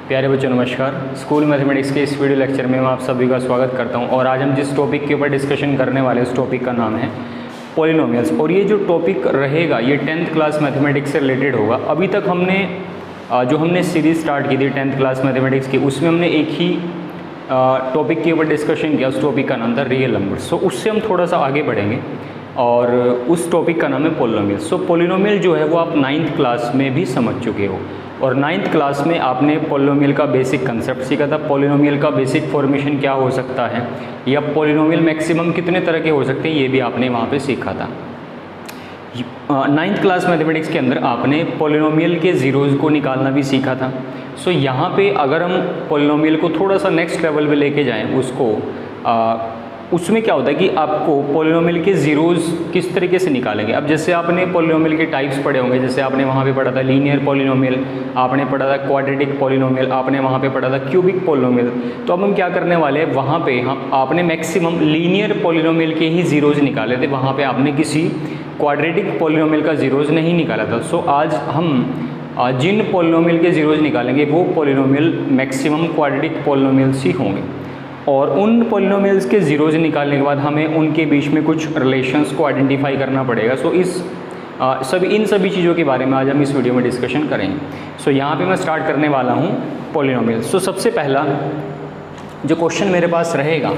प्यारे बच्चों नमस्कार। स्कूल मैथमेटिक्स के इस वीडियो लेक्चर में मैं आप सभी का स्वागत करता हूं और आज हम जिस टॉपिक के ऊपर डिस्कशन करने वाले हैं उस टॉपिक का नाम है पॉलिनोमियल्स। और ये जो टॉपिक रहेगा ये 10th क्लास मैथमेटिक्स से रिलेटेड होगा। अभी तक हमने सीरीज़ स्टार्ट की थी 10th क्लास मैथमेटिक्स की, उसमें हमने एक ही टॉपिक के ऊपर डिस्कशन किया। उस टॉपिक का नाम था रियल नंबर्स। सो उससे हम थोड़ा सा आगे बढ़ेंगे और उस टॉपिक का नाम है पॉलिनोमियल। सो पॉलिनोमियल जो है वो आप 9th क्लास में भी समझ चुके हो और 9th क्लास में आपने पॉलिनोमियल का बेसिक कंसेप्ट सीखा था। पॉलिनोमियल का बेसिक फॉर्मेशन क्या हो सकता है या पॉलिनोमियल मैक्सिमम कितने तरह के हो सकते हैं ये भी आपने वहाँ पे सीखा था। 9th क्लास मैथमेटिक्स के अंदर आपने पॉलिनोमियल के ज़ीरोज़ को निकालना भी सीखा था। सो यहाँ पे अगर हम पॉलिनोमियल को थोड़ा सा नेक्स्ट लेवल पे लेके जाएं उसमें क्या होता है कि आपको पॉलिनोमियल के ज़ीरोज़ किस तरीके से निकालेंगे। अब जैसे आपने पॉलिनोमियल के टाइप्स पढ़े होंगे, जैसे आपने वहाँ पे पढ़ा था लीनियर पॉलिनोमियल, आपने पढ़ा था क्वाड्रेटिक पॉलिनोमियल, आपने वहाँ पे पढ़ा था क्यूबिक पॉलिनोमियल। तो अब हम क्या करने वाले हैं, वहाँ पे आपने मैक्सिमम लीनियर पॉलिनोमियल के ही ज़ीरोज़ निकाले थे, वहाँ पर आपने किसी क्वाड्रेटिक पॉलिनोमियल का ज़ीरोज़ नहीं निकाला था। सो आज हम जिन पॉलिनोमियल के ज़ीरोज़ निकालेंगे वो पॉलिनोमियल मैक्सिमम क्वाड्रेटिक पॉलिनोमियल्स ही होंगे और उन पॉलिनोमियल्स के ज़ीरोज़ निकालने के बाद हमें उनके बीच में कुछ रिलेशंस को आइडेंटिफाई करना पड़ेगा। सो इन सभी चीज़ों के बारे में आज हम इस वीडियो में डिस्कशन करेंगे। सो यहाँ पे मैं स्टार्ट करने वाला हूँ पॉलिनोमियल। सो सबसे पहला जो क्वेश्चन मेरे पास रहेगा,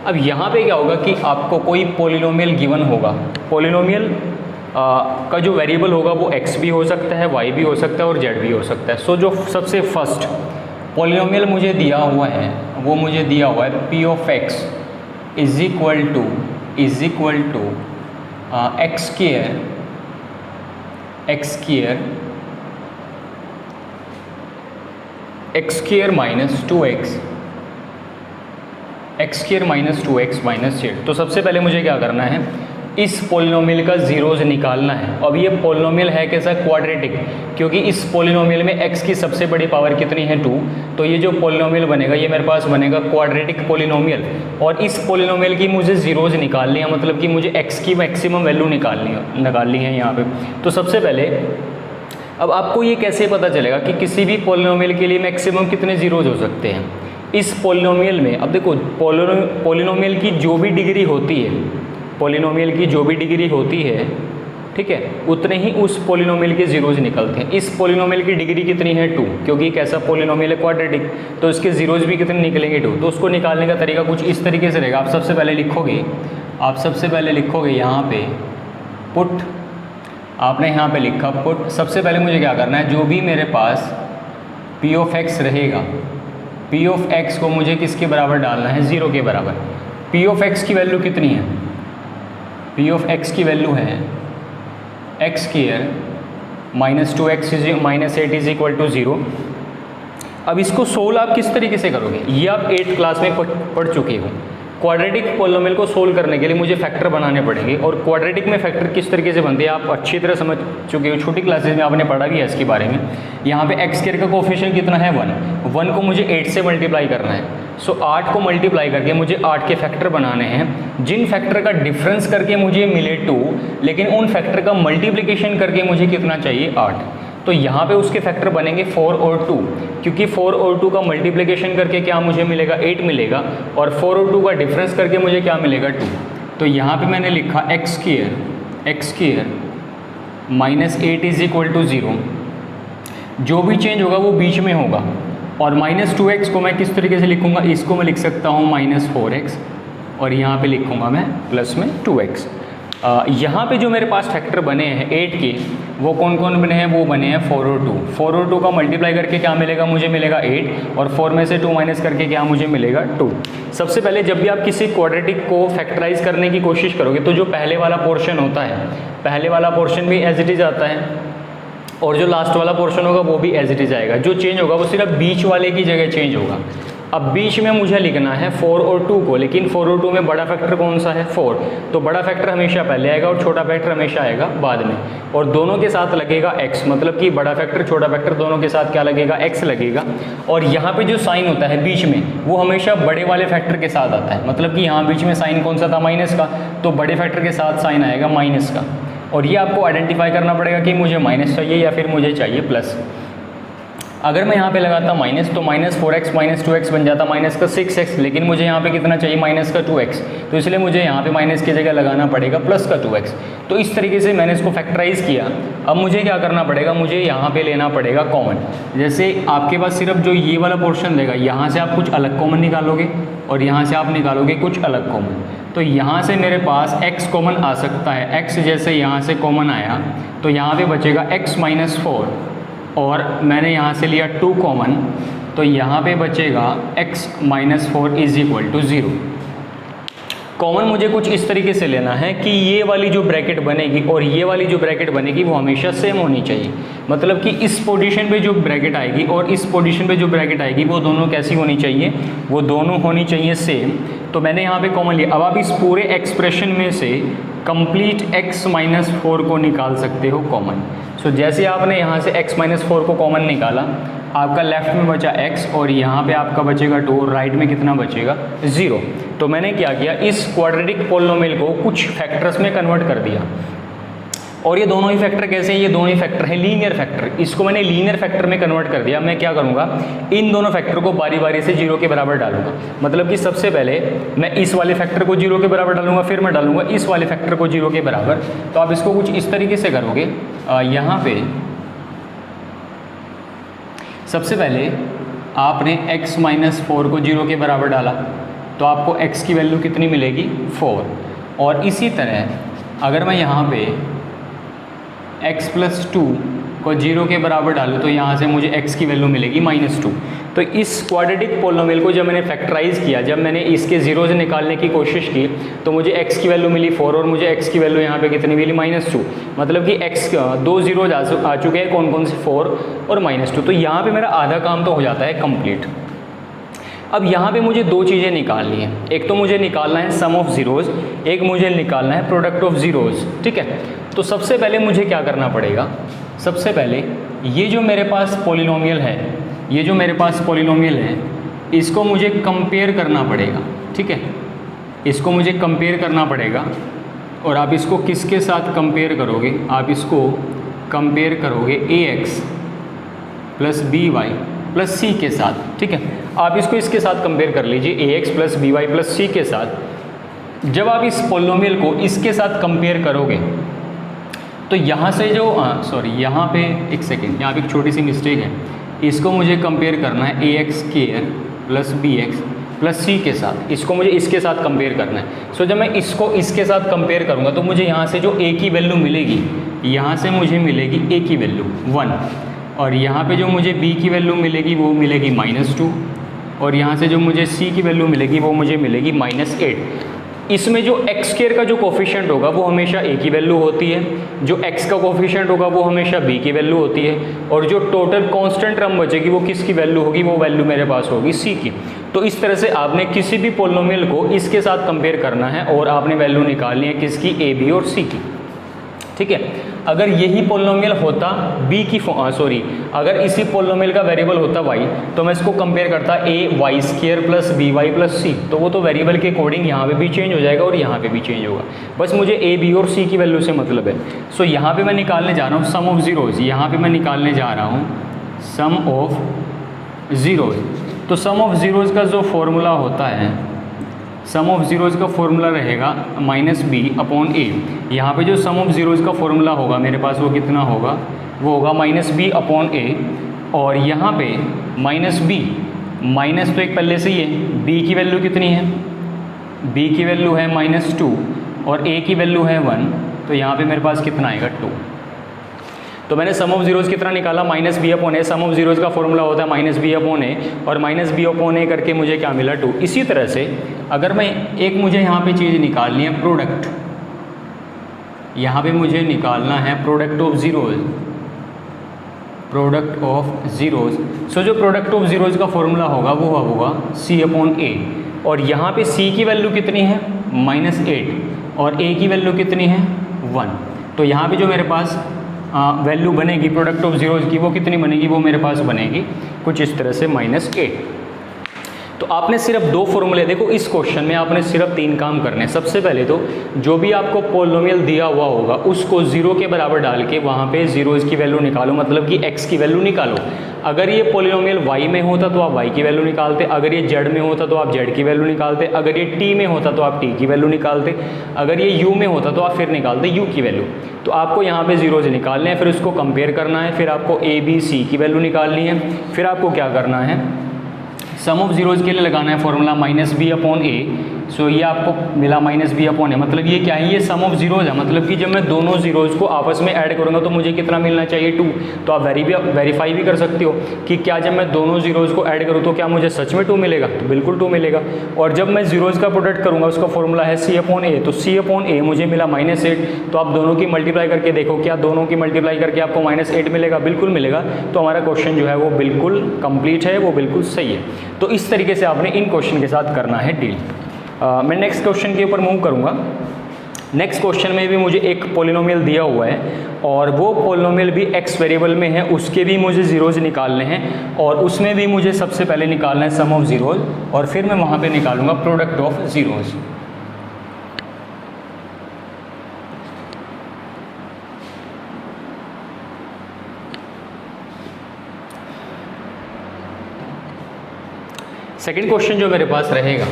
अब यहाँ पे क्या होगा कि आपको कोई पॉलिनोमियल गिवन होगा। पॉलिनोमियल का जो वेरिएबल होगा वो x भी हो सकता है, y भी हो सकता है और z भी हो सकता है। सो जो सबसे फर्स्ट पॉलिनोमियल मुझे दिया हुआ है वो मुझे दिया हुआ है p of x is equal to x square minus 2x minus z। तो सबसे पहले मुझे क्या करना है, इस पॉलिनोमियल का ज़ीरोज़ निकालना है। अब ये पॉलिनोमियल है कैसा, क्वाड्रेटिक, क्योंकि इस पॉलिनोमियल में x की सबसे बड़ी पावर कितनी है 2। तो ये जो पॉलिनोमियल बनेगा ये मेरे पास बनेगा क्वाड्रेटिक पॉलिनोमियल और इस पॉलिनोमियल की मुझे ज़ीरोज़ निकालनी है, मतलब कि मुझे x की मैक्सिमम वैल्यू निकालनी है यहाँ पे। तो सबसे पहले अब आपको ये कैसे पता चलेगा कि किसी भी पॉलिनोमियल के लिए मैक्सिमम कितने ज़ीरोज़ हो सकते हैं इस पॉलिनोमियल में। अब देखो पॉलिनोमियल की जो भी डिग्री होती है, ठीक है, उतने ही उस पॉलिनोमियल के ज़ीरोज़ निकलते हैं। इस पॉलिनोमियल की डिग्री कितनी है 2, क्योंकि एक ऐसा पॉलिनोमियल है क्वाड्रेटिक, तो इसके ज़ीरोज़ भी कितने निकलेंगे 2। तो उसको निकालने का तरीका कुछ इस तरीके से रहेगा। आप सबसे पहले लिखोगे यहाँ पे पुट, आपने यहाँ पे लिखा पुट। सबसे पहले मुझे क्या करना है, जो भी मेरे पास p ऑफ x रहेगा, p ऑफ x को मुझे किसके बराबर डालना है, 0 के बराबर। p ऑफ x की वैल्यू कितनी है, p ऑफ x की वैल्यू है x square minus 2x minus 8 is equal to 0। अब इसको सोल्व आप किस तरीके से करोगे, ये आप 8th क्लास में पढ़ चुके हो। क्वाड्रेटिक पॉलिनोमियल को सोल्व करने के लिए मुझे फैक्टर बनाने पड़ेंगे और क्वाड्रेटिक में फैक्टर किस तरीके से बनते हैं आप अच्छी तरह समझ चुके हो, छोटी क्लासेज में आपने पढ़ा भी है इसके बारे में। यहाँ पे एक्स स्क्वायर का कोफिशिएंट कितना है 1 को मुझे 8 से मल्टीप्लाई करना है। सो 8 को मल्टीप्लाई करके मुझे 8 के फैक्टर बनाने हैं, जिन फैक्टर का डिफरेंस करके मुझे मिले 2, लेकिन उन फैक्टर का मल्टीप्लिकेशन करके मुझे कितना चाहिए 8। तो यहाँ पे उसके फैक्टर बनेंगे 4 और 2, क्योंकि 4 और 2 का मल्टीप्लिकेशन करके क्या मुझे मिलेगा 8 मिलेगा और 4 और 2 का डिफरेंस करके मुझे क्या मिलेगा 2। तो यहाँ पे मैंने लिखा x square minus 8 is equal to 0। जो भी चेंज होगा वो बीच में होगा और माइनस 2x को मैं किस तरीके से लिखूँगा, इसको मैं लिख सकता हूँ माइनस 4x और यहाँ पे लिखूँगा मैं प्लस में 2x। यहाँ पे जो मेरे पास फैक्टर बने हैं 8 के, वो कौन कौन बने हैं, वो बने हैं 4 और 2। 4 और 2 का मल्टीप्लाई करके क्या मिलेगा, मुझे मिलेगा 8 और 4 में से 2 माइनस करके क्या मुझे मिलेगा 2। सबसे पहले जब भी आप किसी क्वाड्रेटिक को फैक्टराइज करने की कोशिश करोगे तो जो पहले वाला पोर्शन होता है, पहले वाला पोर्शन भी एज इट इज़ आता है और जो लास्ट वाला पोर्शन होगा वो भी एज इट इज़ आएगा। जो चेंज होगा वो सिर्फ बीच वाले की जगह चेंज होगा। अब बीच में मुझे लिखना है 4 और 2 को, लेकिन 4 और 2 में बड़ा फैक्टर कौन सा है 4, तो बड़ा फैक्टर हमेशा पहले आएगा और छोटा फैक्टर हमेशा आएगा बाद में, और दोनों के साथ लगेगा x, मतलब कि बड़ा फैक्टर छोटा फैक्टर दोनों के साथ क्या लगेगा x लगेगा। और यहाँ पे जो साइन होता है बीच में वो हमेशा बड़े वाले फैक्टर के साथ आता है, मतलब कि यहाँ बीच में साइन कौन सा था माइनस का, तो बड़े फैक्टर के साथ साइन आएगा माइनस का। और ये आपको आइडेंटिफाई करना पड़ेगा कि मुझे माइनस चाहिए या फिर मुझे चाहिए प्लस। अगर मैं यहाँ पे लगाता माइनस तो माइनस 4x माइनस 2x बन जाता माइनस का 6x, लेकिन मुझे यहाँ पे कितना चाहिए माइनस का 2x, तो इसलिए मुझे यहाँ पे माइनस की जगह लगाना पड़ेगा प्लस का 2x। तो इस तरीके से मैंने इसको फैक्टराइज किया। अब मुझे क्या करना पड़ेगा, मुझे यहाँ पे लेना पड़ेगा कॉमन। जैसे आपके पास सिर्फ जो ये वाला पोर्शन देगा, यहाँ से आप कुछ अलग कॉमन निकालोगे और यहाँ से आप निकालोगे कुछ अलग कॉमन। तो यहाँ से मेरे पास x कॉमन आ सकता है, x जैसे यहाँ से कॉमन आया तो यहाँ पे बचेगा x माइनस 4, और मैंने यहाँ से लिया 2 कॉमन, तो यहाँ पे बचेगा x minus 4 is equal to 0। Common मुझे कुछ इस तरीके से लेना है कि ये वाली जो ब्रैकेट बनेगी और ये वाली जो ब्रैकेट बनेगी वो हमेशा सेम होनी चाहिए। मतलब कि इस पोजीशन पे जो ब्रैकेट आएगी और इस पोजीशन पे जो ब्रैकेट आएगी वो दोनों कैसी होनी चाहिए, वो दोनों होनी चाहिए सेम। तो मैंने यहाँ पे कॉमन लिया। अब आप इस पूरे एक्सप्रेशन में से कंप्लीट x माइनस 4 को निकाल सकते हो कॉमन। सो जैसे आपने यहाँ से x माइनस 4 को कॉमन निकाला, आपका लेफ्ट में बचा x और यहाँ पे आपका बचेगा 2, राइट में कितना बचेगा 0। तो मैंने क्या किया, इस क्वाड्रेटिक पोलिनोमियल को कुछ फैक्टर्स में कन्वर्ट कर दिया। और ये दोनों ही फैक्टर कैसे हैं, ये दोनों ही फैक्टर हैं लीनियर फैक्टर। इसको मैंने लीनियर फैक्टर में कन्वर्ट कर दिया। मैं क्या करूँगा, इन दोनों फैक्टर को बारी बारी से 0 के बराबर डालूंगा। मतलब कि सबसे पहले मैं इस वाले फैक्टर को 0 के बराबर डालूंगा, फिर मैं डालूंगा इस वाले फैक्टर को 0 के बराबर। तो आप इसको कुछ इस तरीके से करोगे। यहाँ पे सबसे पहले आपने x माइनस 4 को 0 के बराबर डाला तो आपको x की वैल्यू कितनी मिलेगी 4। और इसी तरह अगर मैं यहाँ पे x प्लस 2 को 0 के बराबर डालूँ तो यहाँ से मुझे x की वैल्यू मिलेगी -2। तो इस क्वाड्रेटिक पोलिनोमियल को जब मैंने फैक्टराइज किया, जब मैंने इसके जीरोज निकालने की कोशिश की तो मुझे x की वैल्यू मिली 4 और मुझे x की वैल्यू यहाँ पे कितनी मिली -2। मतलब कि x 2 जीरोज आ चुके हैं, कौन कौन से 4 और -2। तो यहाँ पे मेरा आधा काम तो हो जाता है कंप्लीट। अब यहाँ पे मुझे दो चीज़ें निकालनी है। एक तो मुझे निकालना है सम ऑफ ज़ीरोज़, एक मुझे निकालना है प्रोडक्ट ऑफ ज़ीरोज़। ठीक है, तो सबसे पहले मुझे क्या करना पड़ेगा, सबसे पहले ये जो मेरे पास पॉलिनोमियल है, ये जो मेरे पास पॉलिनोमियल है, इसको मुझे कंपेयर करना पड़ेगा। ठीक है, इसको मुझे कंपेयर करना पड़ेगा। और आप इसको किसके साथ कंपेयर करोगे, आप इसको कंपेयर करोगे ax प्लस by प्लस सी के साथ। ठीक है, आप इसको इसके साथ कंपेयर कर लीजिए ax प्लस by प्लस सी के साथ। जब आप इस पॉलिनोमियल को इसके साथ कंपेयर करोगे तो यहाँ से जो यहाँ पे एक सेकेंड, यहाँ पे एक छोटी सी मिस्टेक है। इसको मुझे कंपेयर करना है ax square plus bx plus c के साथ, इसको मुझे इसके साथ कंपेयर करना है। सो जब मैं इसको इसके साथ कंपेयर करूँगा तो मुझे यहाँ से जो a की वैल्यू मिलेगी, यहाँ से मुझे मिलेगी a की वैल्यू 1, और यहाँ पे जो मुझे b की वैल्यू मिलेगी वो मिलेगी -2, और यहाँ से जो मुझे c की वैल्यू मिलेगी वो मुझे मिलेगी -8। इसमें जो x स्क्वायर का जो कोफिशिएंट होगा वो हमेशा a की वैल्यू होती है, जो x का कोफिशिएंट होगा वो हमेशा b की वैल्यू होती है, और जो टोटल कांस्टेंट टर्म बचेगी वो किसकी वैल्यू होगी, वो वैल्यू मेरे पास होगी c की। तो इस तरह से आपने किसी भी पॉलिनोमियल को इसके साथ कंपेयर करना है और आपने वैल्यू निकालनी है किसकी, a b और c की। ठीक है, अगर यही पॉलिनोमियल होता अगर इसी पॉलिनोमियल का वेरिएबल होता y, तो मैं इसको कंपेयर करता a y square plus by plus c, तो वो तो वेरिएबल के अकॉर्डिंग यहाँ पे भी चेंज हो जाएगा और यहाँ पे भी चेंज होगा। बस मुझे a b और c की वैल्यू से मतलब है। सो यहाँ पे मैं निकालने जा रहा हूँ सम ऑफ ज़ीरोज़, यहाँ पे मैं निकालने जा रहा हूँ सम ऑफ ज़ीरोज़। तो सम ऑफ ज़ीरोज़ का जो फॉर्मूला होता है, सम ऑफ ज़ीरोज़ का फॉर्मूला रहेगा -b/a। यहाँ पे जो सम ऑफ ज़ीरोज़ का फॉर्मूला होगा मेरे पास वो कितना होगा, वो होगा -b/a, और यहाँ पे -b माइनस तो एक पहले से ही है। b की वैल्यू कितनी है, b की वैल्यू है -2 और a की वैल्यू है 1, तो यहाँ पे मेरे पास कितना आएगा 2। तो मैंने सम ऑफ ज़ीरोज़ कितना निकाला, -b/a। सम ऑफ ज़ीरोज़ का फॉर्मूला होता है -b/a, और -b/a करके मुझे क्या मिला 2। इसी तरह से अगर मैं एक मुझे यहाँ पे चीज़ निकालनी है प्रोडक्ट, यहाँ पे मुझे निकालना है product of zeros, product of zeros. So जो प्रोडक्ट ऑफ ज़ीरोज़ का फॉर्मूला होगा वो होगा c/a, और यहाँ पे c की वैल्यू कितनी है -8 और a की वैल्यू कितनी है 1। तो यहाँ पे जो मेरे पास वैल्यू बनेगी प्रोडक्ट ऑफ ज़ीरोज़ की वो कितनी बनेगी, वो मेरे पास बनेगी कुछ इस तरह से -8। तो आपने सिर्फ 2 फॉर्मूले, देखो इस क्वेश्चन में आपने सिर्फ 3 काम करने हैं। सबसे पहले तो जो भी आपको पॉलिनोमियल दिया हुआ होगा उसको 0 के बराबर डाल के वहाँ पे जीरोज़ की वैल्यू निकालो, मतलब कि x की वैल्यू निकालो। अगर ये पॉलिनोमियल y में होता तो आप y की वैल्यू निकालते, अगर ये z में होता तो आप z की वैल्यू निकालते, अगर ये t में होता तो आप t की वैल्यू निकालते, अगर ये u में होता तो आप फिर निकालते u की वैल्यू। तो आपको यहाँ पे जीरोज़ निकालने हैं, फिर उसको कंपेयर करना है, फिर आपको a b c की वैल्यू निकालनी है, फिर आपको क्या करना है, सम ऑफ जीरोज़ के लिए लगाना है फॉर्मूला -b/a। सो ये आपको मिला -b/a, मतलब ये क्या है, ये सम ऑफ जीरोज़ है, मतलब कि जब मैं दोनों जीरोज़ को आपस में ऐड करूँगा तो मुझे कितना मिलना चाहिए 2। तो आप वेरीफाई भी कर सकते हो कि क्या जब मैं दोनों जीरोज़ को ऐड करूँ तो क्या मुझे सच में 2 मिलेगा, तो बिल्कुल 2 मिलेगा। और जब मैं जीरोज़ का प्रोडक्ट करूँगा उसका फॉर्मूला है c/a, तो c/a मुझे मिला -8। तो आप दोनों की मल्टीप्लाई करके देखो, क्या दोनों की मल्टीप्लाई करके आपको -8 मिलेगा, बिल्कुल मिलेगा। तो हमारा क्वेश्चन जो है वो बिल्कुल कंप्लीट है, वो बिल्कुल सही है। तो इस तरीके से आपने इन क्वेश्चन के साथ करना है डील। मैं नेक्स्ट क्वेश्चन के ऊपर मूव करूंगा। नेक्स्ट क्वेश्चन में भी मुझे एक पॉलिनोमियल दिया हुआ है और वो पॉलिनोमियल भी x वेरिएबल में है, उसके भी मुझे जीरोज़ निकालने हैं और उसमें भी मुझे सबसे पहले निकालना है सम ऑफ जीरोज़ और फिर मैं वहाँ पे निकालूंगा product of zeros. Second question जो मेरे पास रहेगा,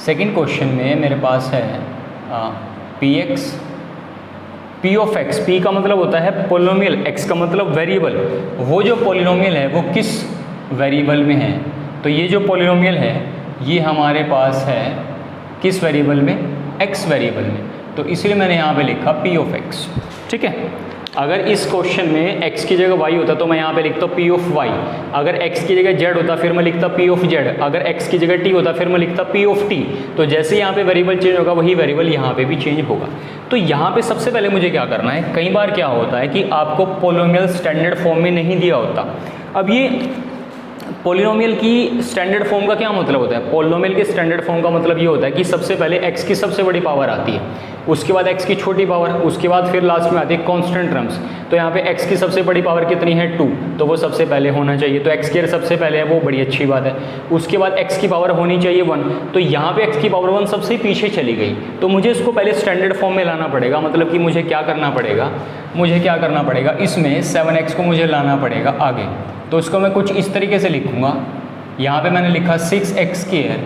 सेकेंड क्वेश्चन में मेरे पास है px, p of x, p का मतलब होता है पॉलिनोमियल, x का मतलब वेरिएबल। वो जो पॉलिनोमियल है वो किस वेरिएबल में है, तो ये जो पॉलिनोमियल है ये हमारे पास है किस वेरिएबल में, x वेरिएबल में। तो इसलिए मैंने यहाँ पे लिखा p ऑफ x, ठीक है। अगर इस क्वेश्चन में x की जगह y होता तो मैं यहाँ पे लिखता p ऑफ y, अगर x की जगह z होता फिर मैं लिखता p ऑफ z, अगर x की जगह t होता फिर मैं लिखता p ऑफ t। तो जैसे यहाँ पे वेरिएबल चेंज होगा वही वेरिएबल यहाँ पे भी चेंज होगा। तो यहाँ पे सबसे पहले मुझे क्या करना है, कई बार क्या होता है कि आपको पॉलिनोमियल स्टैंडर्ड फॉर्म में नहीं दिया होता। अब ये पॉलिनोमियल की स्टैंडर्ड फॉर्म का क्या मतलब होता है, पॉलिनोमियल के स्टैंडर्ड फॉर्म का मतलब ये होता है कि सबसे पहले x की सबसे बड़ी पावर आती है, उसके बाद x की छोटी पावर, उसके बाद फिर लास्ट में आती है कांस्टेंट टर्म्स। तो यहाँ पे x की सबसे बड़ी पावर कितनी है 2, तो वो सबसे पहले होना चाहिए, तो x स्क्वायर सबसे पहले है, वो बड़ी अच्छी बात है। उसके बाद x की पावर होनी चाहिए 1, तो यहाँ पे x की पावर 1 सबसे पीछे चली गई, तो मुझे इसको पहले स्टैंडर्ड फॉर्म में लाना पड़ेगा। मतलब कि मुझे क्या करना पड़ेगा, इसमें 7x को मुझे लाना पड़ेगा आगे। तो इसको मैं कुछ इस तरीके से लिखूंगा, यहाँ पे मैंने लिखा 6x²,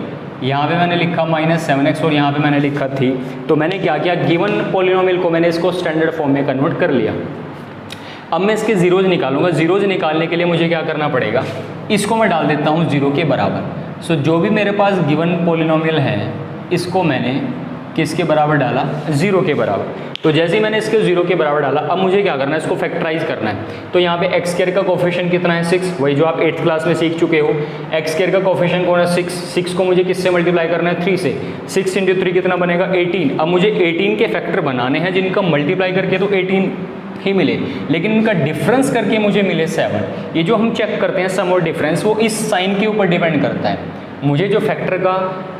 यहाँ पे मैंने लिखा -7x और यहाँ पे मैंने लिखा 3। तो मैंने क्या किया, गिवन पॉलिनोमियल को मैंने इसको स्टैंडर्ड फॉर्म में कन्वर्ट कर लिया। अब मैं इसके जीरोज़ निकालूंगा। जीरोज़ निकालने के लिए मुझे क्या करना पड़ेगा, इसको मैं डाल देता हूँ 0 के बराबर। सो जो भी मेरे पास गिवन पॉलिनोमियल है इसको मैंने किसके बराबर डाला, 0 के बराबर। तो जैसे ही मैंने इसके 0 के बराबर डाला, अब मुझे क्या करना है, इसको फैक्टराइज करना है। तो यहाँ पे x² का कोफिशिएंट कितना है 6, वही जो आप 8th क्लास में सीख चुके हो। x² का कोफिशिएंट कौन है 6 को मुझे किससे मल्टीप्लाई करना है 3 से। 6 × 3 कितना बनेगा 18। अब मुझे 18 के फैक्टर बनाने हैं जिनका मल्टीप्लाई करके तो 18 ही मिले, लेकिन इनका डिफरेंस करके मुझे मिले 7। ये जो हम चेक करते हैं सम और डिफरेंस, वो इस साइन के ऊपर डिपेंड करता है। मुझे जो फैक्टर का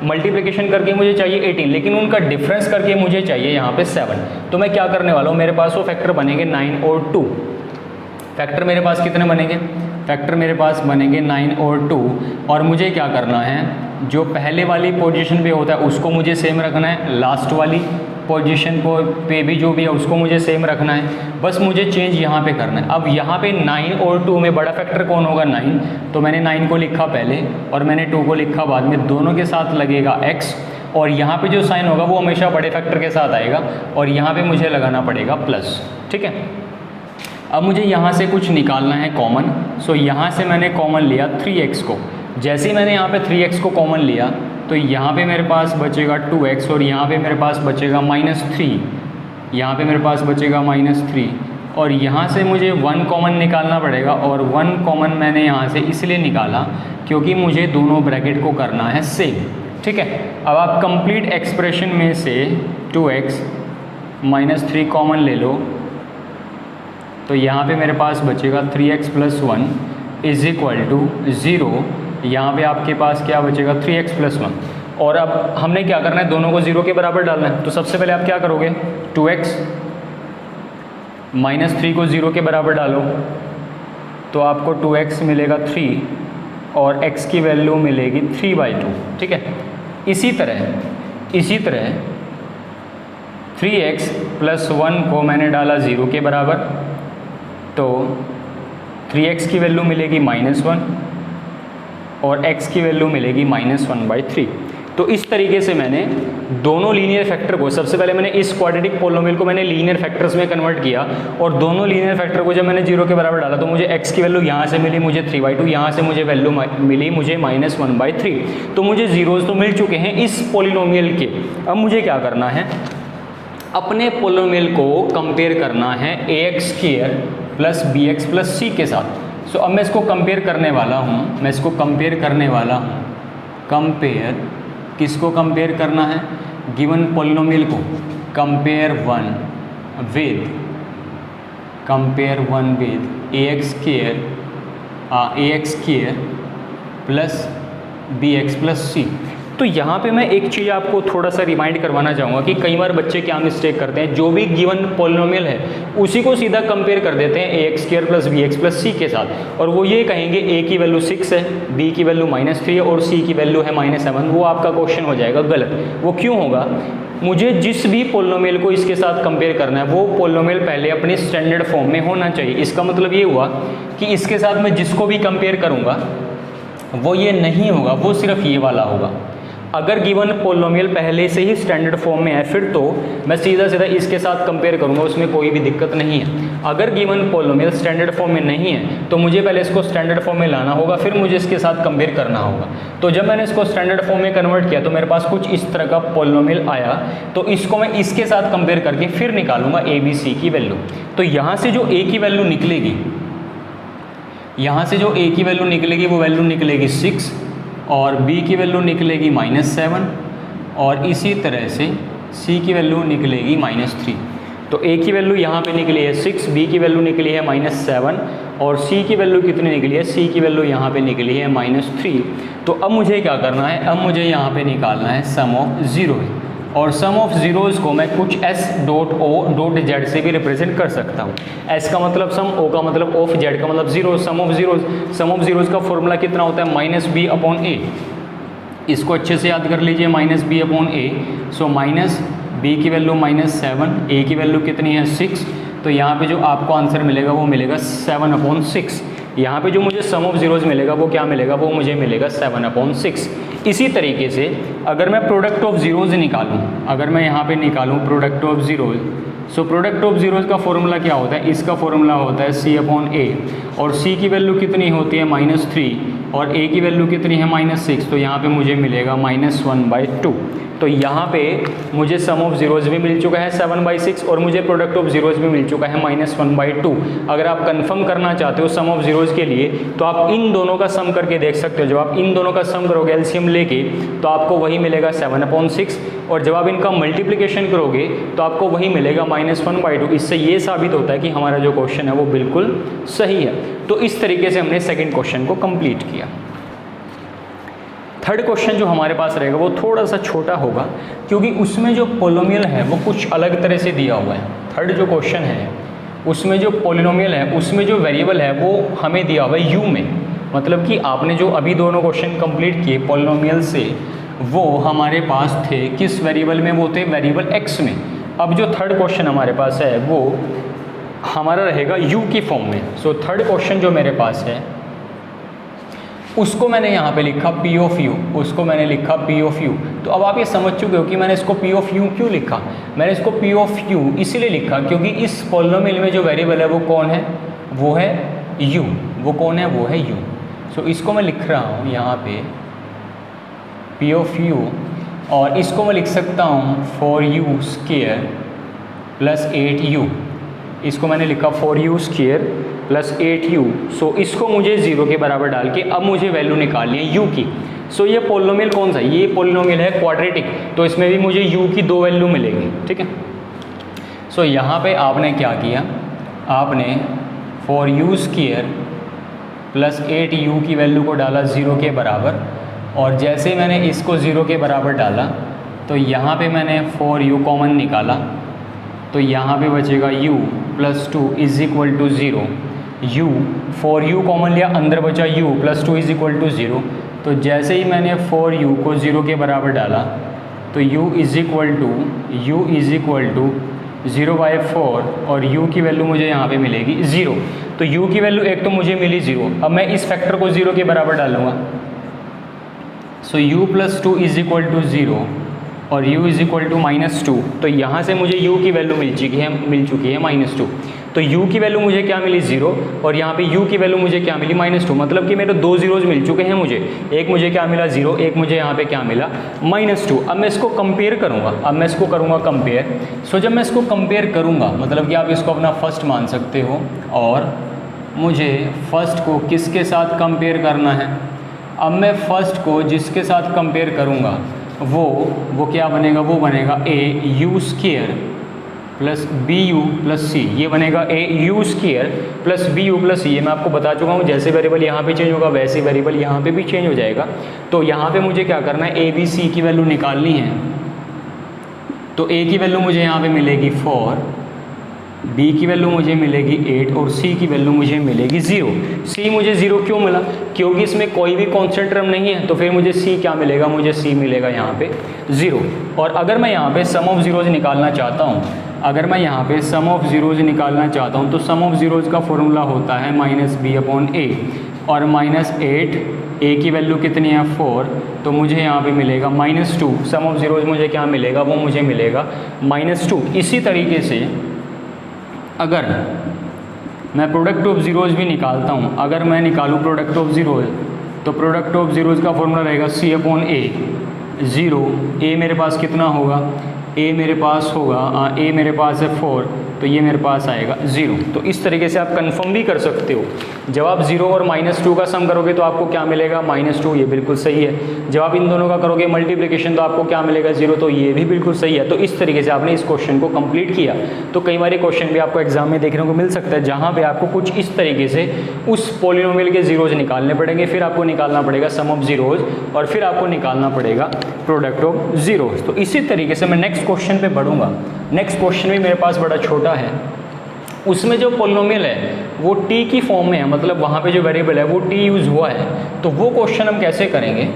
मल्टीप्लिकेशन करके मुझे चाहिए 18, लेकिन उनका डिफरेंस करके मुझे चाहिए यहाँ पे 7। तो मैं क्या करने वाला हूँ, मेरे पास वो फैक्टर बनेंगे 9 और 2। फैक्टर मेरे पास कितने बनेंगे, फैक्टर मेरे पास बनेंगे 9 और 2। और मुझे क्या करना है, जो पहले वाली पोजीशन पे होता है उसको मुझे सेम रखना है, लास्ट वाली पोजीशन पे भी जो भी है उसको मुझे सेम रखना है। बस मुझे चेंज यहाँ पे करना है। अब यहाँ पे 9 और 2 में बड़ा फैक्टर कौन होगा 9, तो मैंने 9 को लिखा पहले और मैंने 2 को लिखा बाद में। दोनों के साथ लगेगा x और यहाँ पे जो साइन होगा वो हमेशा बड़े फैक्टर के साथ आएगा और यहाँ पे मुझे लगाना पड़ेगा प्लस, ठीक है। अब मुझे यहाँ से कुछ निकालना है कॉमन। सो यहाँ से मैंने कॉमन लिया 3x को। जैसे ही मैंने यहाँ पे 3x को कॉमन लिया तो यहाँ पे मेरे पास बचेगा 2x और यहाँ पे मेरे पास बचेगा -3, यहाँ पे मेरे पास बचेगा -3 और यहाँ से मुझे 1 कॉमन निकालना पड़ेगा। और 1 कॉमन मैंने यहाँ से इसलिए निकाला क्योंकि मुझे दोनों ब्रैकेट को करना है सेम, ठीक है। अब आप कंप्लीट एक्सप्रेशन में से 2x -3 कॉमन ले लो, तो यहाँ पे मेरे पास बचेगा 3x + 1 = 0। यहाँ पे आपके पास क्या बचेगा 3x + 1। और अब हमने क्या करना है, दोनों को 0 के बराबर डालना है। तो सबसे पहले आप क्या करोगे, 2x -3 को 0 के बराबर डालो तो आपको 2x मिलेगा 3 और x की वैल्यू मिलेगी 3/2, ठीक है। इसी तरह 3x + 1 को मैंने डाला 0 के बराबर, तो 3x की वैल्यू मिलेगी -1 और x की वैल्यू मिलेगी -1/3। तो इस तरीके से मैंने दोनों लीनियर फैक्टर को, सबसे पहले मैंने इस क्वाड्रेटिक पोलिनोमियल को मैंने लीनियर फैक्टर्स में कन्वर्ट किया और दोनों लीनियर फैक्टर को जब मैंने 0 के बराबर डाला तो मुझे x की वैल्यू यहाँ से मिली मुझे 3/2, यहाँ से मुझे वैल्यू मिली मुझे -1/3। तो मुझे जीरोज़ तो मिल चुके हैं इस पोलिनोमियल के। अब मुझे क्या करना है, अपने पोलिनोमियल को कंपेयर करना है ax² + bx + c के साथ। सो अब मैं इसको कंपेयर करने वाला हूँ, कंपेयर किसको कंपेयर करना है, गिवन पोलिनोमियल को, compare one with ax² + bx + c। तो यहाँ पे मैं एक चीज़ आपको थोड़ा सा रिमाइंड करवाना चाहूँगा कि कई बार बच्चे क्या मिस्टेक करते हैं, जो भी गिवन पोलिनोमियल है उसी को सीधा कंपेयर कर देते हैं ax² + bx + c के साथ, और वो ये कहेंगे a की वैल्यू 6 है, b की वैल्यू -3 है और c की वैल्यू है -7। वो आपका क्वेश्चन हो जाएगा गलत। वो क्यों होगा, मुझे जिस भी पोलिनोमियल को इसके साथ कंपेयर करना है वो पोलिनोमियल पहले अपनी स्टैंडर्ड फॉर्म में होना चाहिए। इसका मतलब ये हुआ कि इसके साथ मैं जिसको भी कंपेयर करूँगा वो ये नहीं होगा, वो सिर्फ ये वाला होगा। अगर गिवन पोलिनोमियल पहले से ही स्टैंडर्ड फॉर्म में है फिर तो मैं सीधा इसके साथ कंपेयर करूंगा, उसमें कोई भी दिक्कत नहीं है। अगर गिवन पोलिनोमियल स्टैंडर्ड फॉर्म में नहीं है तो मुझे पहले इसको स्टैंडर्ड फॉर्म में लाना होगा, फिर मुझे इसके साथ कंपेयर करना होगा। तो जब मैंने इसको स्टैंडर्ड फॉर्म में कन्वर्ट किया तो मेरे पास कुछ इस तरह का पोलिनोमियल आया, तो इसको मैं इसके साथ कंपेयर करके फिर निकालूंगा a b c की वैल्यू। तो यहाँ से जो a की वैल्यू निकलेगी, वो वैल्यू निकलेगी 6 और b की वैल्यू निकलेगी -7 और इसी तरह से c की वैल्यू निकलेगी -3। तो a की वैल्यू यहाँ पे निकली है 6, b की वैल्यू निकली है -7 और c की वैल्यू कितनी निकली है, c की वैल्यू यहाँ पे निकली है -3। तो अब मुझे क्या करना है, अब मुझे यहाँ पे निकालना है सम ऑफ जीरोज़, और सम ऑफ जीरोज़ को मैं कुछ s.o.z से भी रिप्रेजेंट कर सकता हूँ। s का मतलब सम, o का मतलब ऑफ, z का मतलब जीरो। सम ऑफ जीरोज़ का फॉर्मूला कितना होता है, -b/a। इसको अच्छे से याद कर लीजिए, -b/a। सो b की वैल्यू -7, a की वैल्यू कितनी है 6, तो यहाँ पे जो आपको आंसर मिलेगा वो मिलेगा 7/6। यहाँ पे जो मुझे सम ऑफ जीरोज़ मिलेगा वो क्या मिलेगा, वो मुझे मिलेगा 7/6। इसी तरीके से अगर मैं प्रोडक्ट ऑफ जीरोज़ निकालूं, अगर मैं यहाँ पे निकालूं product of zeros, so product of zeros का फॉर्मूला क्या होता है, इसका फॉर्मूला होता है c/a, और c की वैल्यू कितनी होती है -3 और a की वैल्यू कितनी है -6, तो यहाँ पे मुझे मिलेगा -1/2। तो यहाँ पे मुझे सम ऑफ जीरोज़ भी मिल चुका है 7/6 और मुझे प्रोडक्ट ऑफ जीरोज़ भी मिल चुका है -1/2। अगर आप कंफर्म करना चाहते हो सम ऑफ जीरोज़ के लिए तो आप इन दोनों का सम करके देख सकते हो। जब आप इन दोनों का सम करोगे एलसीएम लेके तो आपको वही मिलेगा 7/6, और जब आप इनका मल्टीप्लिकेशन करोगे तो आपको वही मिलेगा -1/2। इससे ये साबित होता है कि हमारा जो क्वेश्चन है वो बिल्कुल सही है। तो इस तरीके से हमने सेकेंड क्वेश्चन को कंप्लीट किया। थर्ड क्वेश्चन जो हमारे पास रहेगा वो थोड़ा सा छोटा होगा क्योंकि उसमें जो पोलिनोमियल है वो कुछ अलग तरह से दिया हुआ है। थर्ड जो क्वेश्चन है उसमें जो पोलिनोमियल है उसमें जो वेरिएबल है वो हमें दिया हुआ है यू में। मतलब कि आपने जो अभी दोनों क्वेश्चन कंप्लीट किए पोलिनोमियल से वो हमारे पास थे किस वेरिएबल में, वो थे वेरिएबल एक्स में। अब जो थर्ड क्वेश्चन हमारे पास है वो हमारा रहेगा यू की फॉर्म में। सो थर्ड क्वेश्चन जो मेरे पास है उसको मैंने यहाँ पे लिखा P ऑफ U, उसको मैंने लिखा P ऑफ U। तो अब आप ये समझ चुके हो कि मैंने इसको P ऑफ U क्यों लिखा। मैंने इसको P ऑफ U इसीलिए लिखा क्योंकि इस पोलिनोमियल में जो वेरिएबल है वो कौन है, वो है U। वो कौन है, वो है U। सो इसको मैं लिख रहा हूँ यहाँ पे P ऑफ U, और इसको मैं लिख सकता हूँ 4u² + 8u। इसको मैंने लिखा 4u² + 8u। सो इसको मुझे 0 के बराबर डाल के अब मुझे वैल्यू निकालनी है u की। सो ये पोलिनोमियल कौन सा है, ये पोलिनोमियल है क्वाड्रेटिक, तो इसमें भी मुझे u की 2 वैल्यू मिलेगी। ठीक है। सो यहाँ पे आपने क्या किया, आपने 4u² + 8u की वैल्यू को डाला 0 के बराबर, और जैसे मैंने इसको 0 के बराबर डाला तो यहाँ पे मैंने 4u कॉमन निकाला, तो यहाँ पे बचेगा u + 2 = 0। u for u common लिया, अंदर बचा u plus 2 is equal to 0। तो जैसे ही मैंने फॉर यू को 0 के बराबर डाला तो u इज़ इक्वल टू 0/4 और u की वैल्यू मुझे यहाँ पे मिलेगी 0। तो u की वैल्यू एक तो मुझे मिली 0। अब मैं इस फैक्टर को 0 के बराबर डालूंगा। So u plus 2 is equal to 0 और u इज इक्वल टू -2। तो यहाँ से मुझे u की वैल्यू मिल चुकी है -2। तो u की वैल्यू मुझे क्या मिली 0 और यहाँ पे u की वैल्यू मुझे क्या मिली -2। मतलब कि मेरे दो जीरोज मिल चुके हैं मुझे। एक मुझे क्या मिला 0, एक मुझे यहाँ पे क्या मिला -2। अब मैं इसको कंपेयर करूँगा, कंपेयर। सो जब मैं इसको कंपेयर करूँगा मतलब कि आप इसको अपना फर्स्ट मान सकते हो और मुझे फर्स्ट को किसके साथ कंपेयर करना है। अब मैं फर्स्ट को जिसके साथ कंपेयर करूँगा वो क्या बनेगा, वो बनेगा au² plus bu plus c। ये बनेगा au² plus bu plus c। ये मैं आपको बता चुका हूँ, जैसे वेरिएबल यहाँ पे चेंज होगा वैसे वेरिएबल यहाँ पे भी चेंज हो जाएगा। तो यहाँ पे मुझे क्या करना है, a b c की वैल्यू निकालनी है। तो a की वैल्यू मुझे यहाँ पे मिलेगी 4, b की वैल्यू मुझे मिलेगी 8 और c की वैल्यू मुझे मिलेगी 0। c मुझे 0 क्यों मिला, क्योंकि इसमें कोई भी कांस्टेंट टर्म नहीं है। तो फिर मुझे c क्या मिलेगा, मुझे c मिलेगा यहाँ पे 0। और अगर मैं यहाँ पे सम ऑफ जीरोज निकालना चाहता हूँ, तो सम ऑफ जीरोज का फॉर्मूला होता है -b/a और -8 a की वैल्यू कितनी है 4। तो मुझे यहाँ पे मिलेगा -2। सम ऑफ जीरोज मुझे क्या मिलेगा, वो मुझे मिलेगा -2। इसी तरीके से अगर मैं प्रोडक्ट ऑफ ज़ीरोज़ भी निकालता हूँ, अगर मैं निकालूँ प्रोडक्ट ऑफ ज़ीरोज़, तो प्रोडक्ट ऑफ ज़ीरोज़ का फॉर्मूला रहेगा c/a। 0 a मेरे पास कितना होगा, a मेरे पास है 4, तो ये मेरे पास आएगा 0। तो इस तरीके से आप कंफर्म भी कर सकते हो। जब आप 0 और -2 का सम करोगे तो आपको क्या मिलेगा -2, ये बिल्कुल सही है। जब आप इन दोनों का करोगे मल्टीप्लिकेशन तो आपको क्या मिलेगा 0, तो ये भी बिल्कुल सही है। तो इस तरीके से आपने इस क्वेश्चन को कंप्लीट किया। तो कई बार क्वेश्चन भी आपको एग्जाम में देखने को मिल सकता है जहाँ पे आपको कुछ इस तरीके से उस पॉलिनोमियल के जीरोज निकालने पड़ेंगे, फिर आपको निकालना पड़ेगा सम ऑफ जीरोज और फिर आपको निकालना पड़ेगा प्रोडक्ट ऑफ जीरोज। तो इसी तरीके से मैं नेक्स्ट क्वेश्चन पे बढ़ूंगा। नेक्स्ट क्वेश्चन भी मेरे पास बड़ा छोटा है, उसमें जो पॉलिनोमियल है वो t की फॉर्म में है, मतलब वहाँ पे जो वेरिएबल है वो t यूज़ हुआ है। तो वो क्वेश्चन हम कैसे करेंगे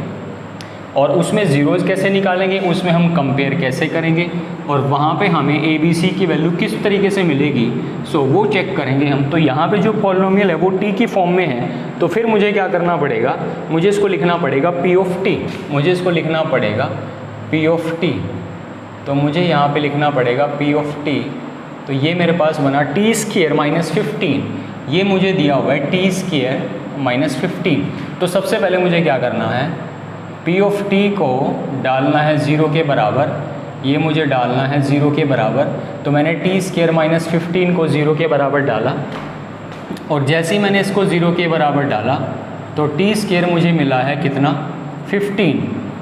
और उसमें जीरोज कैसे निकालेंगे, उसमें हम कंपेयर कैसे करेंगे और वहाँ पे हमें a b c की वैल्यू किस तरीके से मिलेगी, सो वो चेक करेंगे हम। तो यहाँ पे जो पॉलिनोमियल है वो t की फॉर्म में है, तो फिर मुझे क्या करना पड़ेगा, मुझे इसको लिखना पड़ेगा p of t। मुझे इसको लिखना पड़ेगा p of t। तो मुझे यहाँ पे लिखना पड़ेगा p of t। तो ये मेरे पास बना t² -15। ये मुझे दिया हुआ है t² -15। तो सबसे पहले मुझे क्या करना है, p of t को डालना है 0 के बराबर। ये मुझे डालना है 0 के बराबर। तो मैंने t² -15 को 0 के बराबर डाला और जैसे ही मैंने इसको 0 के बराबर डाला तो t² मुझे मिला है कितना 15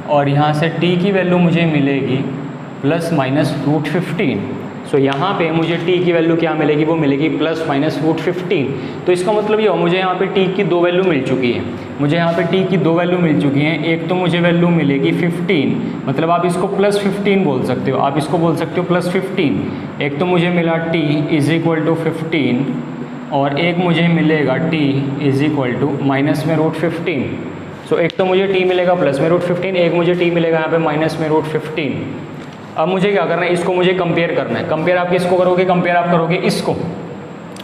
और यहाँ से t की वैल्यू मुझे मिलेगी ±√15। सो यहाँ पे मुझे t की वैल्यू क्या मिलेगी, वो मिलेगी ±√15। तो इसका मतलब ये हो मुझे यहाँ पे t की दो वैल्यू मिल चुकी है। मुझे यहाँ पे t की दो वैल्यू मिल चुकी हैं। एक तो मुझे वैल्यू मिलेगी 15, मतलब आप इसको +15 बोल सकते हो, आप इसको बोल सकते हो +15। एक तो मुझे मिला t = 15 और एक मुझे मिलेगा t -√15। सो एक तो मुझे t मिलेगा +√15, एक मुझे t मिलेगा यहाँ पे -√15। अब मुझे क्या करना है, इसको मुझे कंपेयर करना है। कंपेयर आप किसको करोगे, कंपेयर आप करोगे इसको,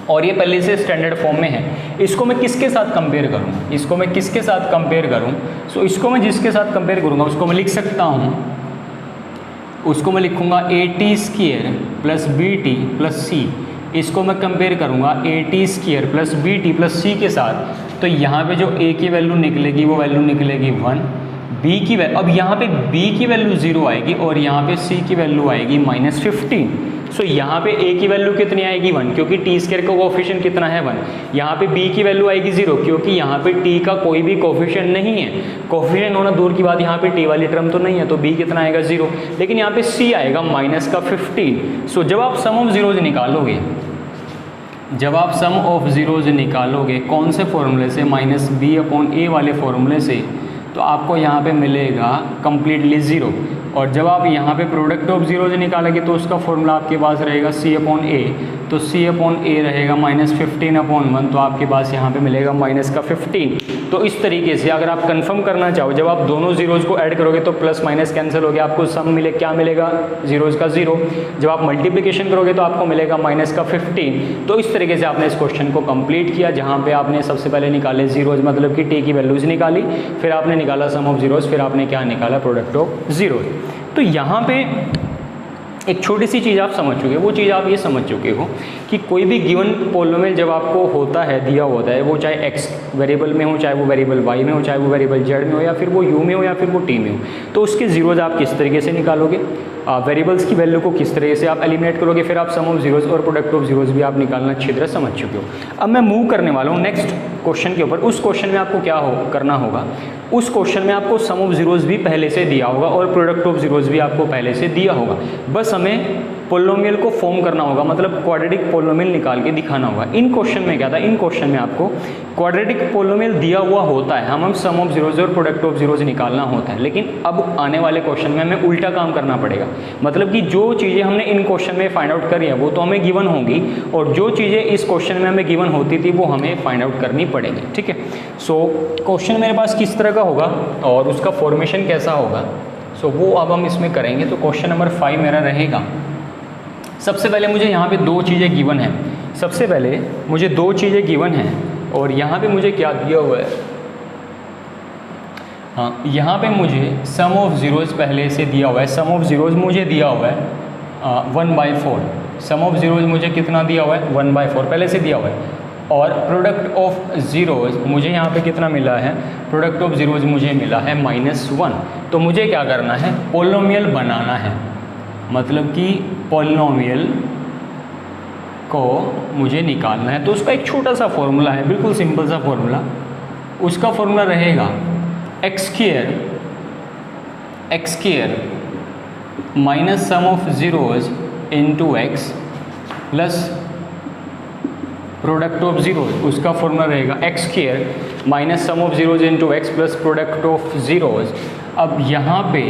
और ये पहले से स्टैंडर्ड फॉर्म में है। इसको मैं किसके साथ कंपेयर करूँ, इसको मैं किसके साथ कंपेयर करूँ, सो इसको मैं जिसके साथ कंपेयर करूँगा उसको मैं लिख सकता हूँ, उसको मैं लिखूँगा at² + bt + c। इसको मैं कंपेयर करूँगा at² + bt + c के साथ। तो यहाँ पे जो a की वैल्यू निकलेगी वो वैल्यू निकलेगी 1, b की वैल्यू, अब यहाँ पे b की वैल्यू 0 आएगी और यहाँ पे c की वैल्यू आएगी -15। सो यहाँ पे a की वैल्यू कितनी आएगी 1, क्योंकि t² का कोफिशिएंट कितना है 1। यहाँ पे b की वैल्यू आएगी 0, क्योंकि यहाँ पे t का कोई भी कोफिशिएंट नहीं है। कोफिशिएंट होना दूर की बात, यहाँ पे t वाली टर्म तो नहीं है, तो b कितना आएगा 0। लेकिन यहाँ पे c आएगा -15। सो जब आप सम ऑफ जीरोज निकालोगे, जब आप सम ऑफ जीरोज निकालोगे कौन से फॉर्मूले से, -b/a वाले फॉर्मूले से, तो आपको यहाँ पे मिलेगा कम्प्लीटली 0। और जब आप यहाँ पे प्रोडक्ट ऑफ जीरोज निकालेंगे तो उसका फॉर्मूला आपके पास रहेगा C/A, तो C/A रहेगा -15/1, तो आपके पास यहाँ पे मिलेगा -15। तो इस तरीके से अगर आप कंफर्म करना चाहो, जब आप दोनों जीरोज को ऐड करोगे तो प्लस माइनस कैंसिल हो गया, आपको सम मिले क्या मिलेगा, जीरोज का 0। जब आप मल्टीप्लिकेशन करोगे तो आपको मिलेगा -15। तो इस तरीके से आपने इस क्वेश्चन को कंप्लीट किया, जहाँ पे आपने सबसे पहले निकाले जीरोज, मतलब कि टी की वैल्यूज निकाली, फिर आपने निकाला सम ऑफ जीरोज, फिर आपने क्या निकाला, प्रोडक्ट ऑफ जीरोज। तो यहाँ पे एक छोटी सी चीज़ आप समझ चुके हो, वो चीज़ आप ये समझ चुके हो कि कोई भी गिवन पोलिनोमियल जब आपको होता है, दिया होता है, वो चाहे x वेरिएबल में हो, चाहे वो वेरिएबल y में हो, चाहे वो वेरिएबल z में हो, या फिर वो u में हो, या फिर वो t में हो, तो उसके जीरोज आप किस तरीके से निकालोगे, वेरिएबल्स की वैल्यू को किस तरह से आप एलिमिनेट करोगे, फिर आप सम ऑफ जीरोज और प्रोडक्ट ऑफ जीरोज भी आप निकालना अच्छी तरह समझ चुके हो। अब मैं मूव करने वाला हूँ नेक्स्ट क्वेश्चन के ऊपर। उस क्वेश्चन में आपको क्या करना होगा, उस क्वेश्चन में आपको सम ऑफ जीरोज भी पहले से दिया होगा और प्रोडक्ट ऑफ जीरोज भी आपको पहले से दिया होगा, बस हमें पोलिनोमियल को फॉर्म करना होगा, मतलब क्वाड्रेटिक पोलिनोमियल निकाल के दिखाना होगा। इन क्वेश्चन में क्या था, इन क्वेश्चन में आपको क्वाड्रेटिक पोलिनोमियल दिया हुआ होता है, हम सम ऑफ जीरोज और प्रोडक्ट ऑफ जीरोज निकालना होता है, लेकिन अब आने वाले क्वेश्चन में हमें उल्टा काम करना पड़ेगा, मतलब कि जो चीज़ें हमने इन क्वेश्चन में फाइंड आउट करी है वो तो हमें गिवन होंगी, और जो चीज़ें इस क्वेश्चन में हमें गिवन होती थी वो हमें फाइंड आउट करनी पड़ेगी। ठीक है, सो क्वेश्चन मेरे पास किस तरह का होगा और उसका फॉर्मेशन कैसा होगा, सो वो अब हम इसमें करेंगे। तो क्वेश्चन नंबर 5 मेरा रहेगा, सबसे पहले मुझे यहाँ पे दो चीज़ें गिवन हैं, सबसे पहले मुझे दो चीज़ें गिवन हैं और यहाँ पे मुझे क्या दिया हुआ है, हाँ यहाँ पे मुझे सम ऑफ जीरोज पहले से दिया हुआ है, सम ऑफ जीरोज मुझे दिया हुआ है 1/4, सम ऑफ जीरोज मुझे कितना दिया हुआ है 1/4 पहले से दिया हुआ है, और प्रोडक्ट ऑफ जीरोज मुझे यहाँ पे कितना मिला है, प्रोडक्ट ऑफ जीरोज मुझे मिला है -1। तो मुझे क्या करना है, पोलिनोमियल बनाना है, मतलब कि पोलिनोमियल को मुझे निकालना है। तो उसका एक छोटा सा फॉर्मूला है, बिल्कुल सिंपल सा फॉर्मूला, उसका फॉर्मूला रहेगा x square minus sum of zeros into x plus product of zeros, उसका फॉर्मूला रहेगा x square minus sum of zeros into x plus product of zeros. अब यहाँ पे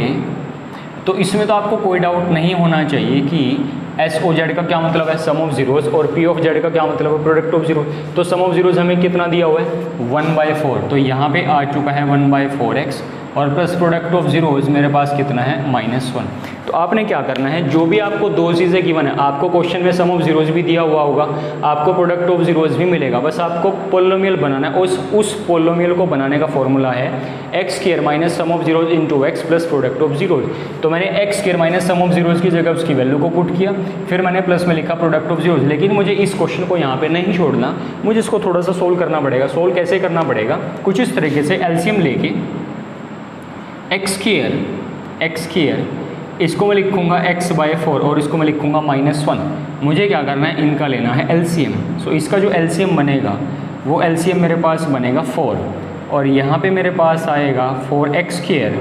तो इसमें तो आपको कोई डाउट नहीं होना चाहिए कि SOZ का क्या मतलब है, सम ऑफ जीरोज, और P ऑफ Z का क्या मतलब है, प्रोडक्ट ऑफ जीरोज। तो सम ऑफ जीरोज हमें कितना दिया हुआ है 1/4, तो यहाँ पे आ चुका है 1/4x, और प्लस प्रोडक्ट ऑफ जीरोज मेरे पास कितना है -1। तो आपने क्या करना है, जो भी आपको दो चीज़ें गिवन है, आपको क्वेश्चन में सम ऑफ जीरोज भी दिया हुआ होगा, आपको प्रोडक्ट ऑफ जीरोज भी मिलेगा, बस आपको पोलिनोमियल बनाना है। उस पोलिनोमियल को बनाने का फॉर्मूला है x square minus sum of zeros into x plus product of zeros. तो मैंने x square minus sum of zeros की जगह उसकी वैल्यू को पुट किया, फिर मैंने प्लस में लिखा प्रोडक्ट ऑफ जीरोज। लेकिन मुझे इस क्वेश्चन को यहाँ पे नहीं छोड़ना, मुझे इसको थोड़ा सा सोल्व करना पड़ेगा। सोल्व कैसे करना पड़ेगा, कुछ इस तरीके से एलसीएम लेके x स्क्वायर इसको मैं लिखूंगा x/4 और इसको मैं लिखूंगा -1। मुझे क्या करना है, इनका लेना है एलसीएम। सो इसका जो एलसीएम बनेगा वो एलसीएम मेरे पास बनेगा 4, और यहाँ पे मेरे पास आएगा 4x स्क्वायर,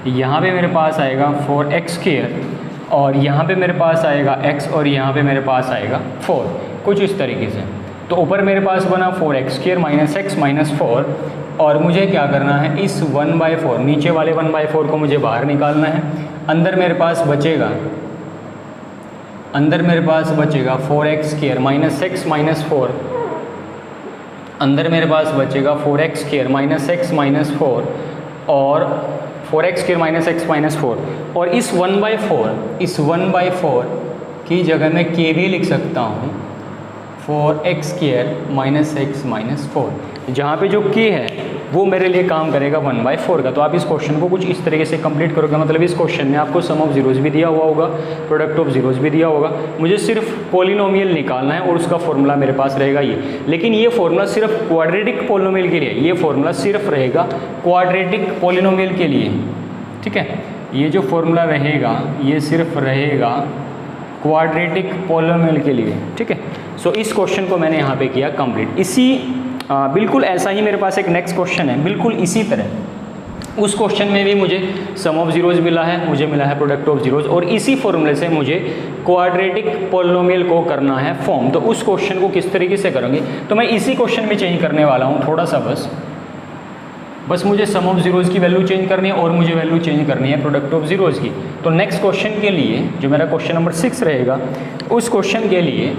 यहाँ पे मेरे पास आएगा 4x स्क्वायर, और यहाँ पे मेरे पास आएगा x, और यहाँ पे मेरे पास आएगा 4, कुछ इस तरीके से। तो ऊपर मेरे पास बना 4x square minus x minus 4, और मुझे क्या करना है, इस 1/4 नीचे वाले 1/4 को मुझे बाहर निकालना है। अंदर मेरे पास बचेगा 4x square minus x minus 4, अंदर मेरे पास बचेगा 4x square minus x minus 4, और 4x square minus x minus 4, और इस 1/4 की जगह मैं k भी लिख सकता हूँ, 4x square minus x minus 4, जहाँ पे जो k है वो मेरे लिए काम करेगा 1/4 का। तो आप इस क्वेश्चन को कुछ इस तरीके से कंप्लीट करोगे, मतलब इस क्वेश्चन में आपको सम ऑफ जीरोज भी दिया हुआ होगा, प्रोडक्ट ऑफ जीरोज भी दिया होगा, मुझे सिर्फ पोलिनोमियल निकालना है और उसका फॉर्मूला मेरे पास रहेगा ये। लेकिन ये फॉर्मूला सिर्फ क्वाड्रेटिक पोलिनोमियल के लिए, ये फॉर्मूला सिर्फ रहेगा क्वाड्रेटिक पोलिनोमियल के लिए, ठीक है। ये जो फॉर्मूला रहेगा ये सिर्फ रहेगा क्वाड्रेटिक पोलिनोमियल के लिए, ठीक है। सो इस क्वेश्चन को मैंने यहाँ पे किया कंप्लीट। इसी बिल्कुल ऐसा ही मेरे पास एक नेक्स्ट क्वेश्चन है, बिल्कुल इसी तरह। उस क्वेश्चन में भी मुझे सम ऑफ जीरोज मिला है, मुझे मिला है प्रोडक्ट ऑफ जीरोज, और इसी फॉर्मूले से मुझे क्वाड्रेटिक पोलिनोमियल को करना है फॉर्म। तो उस क्वेश्चन को किस तरीके से करेंगे, तो मैं इसी क्वेश्चन में चेंज करने वाला हूँ थोड़ा सा बस। बस मुझे सम ऑफ जीरोज़ की वैल्यू चेंज करनी है और मुझे वैल्यू चेंज करनी है प्रोडक्ट ऑफ जीरोज़ की। तो नेक्स्ट क्वेश्चन के लिए जो मेरा क्वेश्चन नंबर 6 रहेगा, उस क्वेश्चन के लिए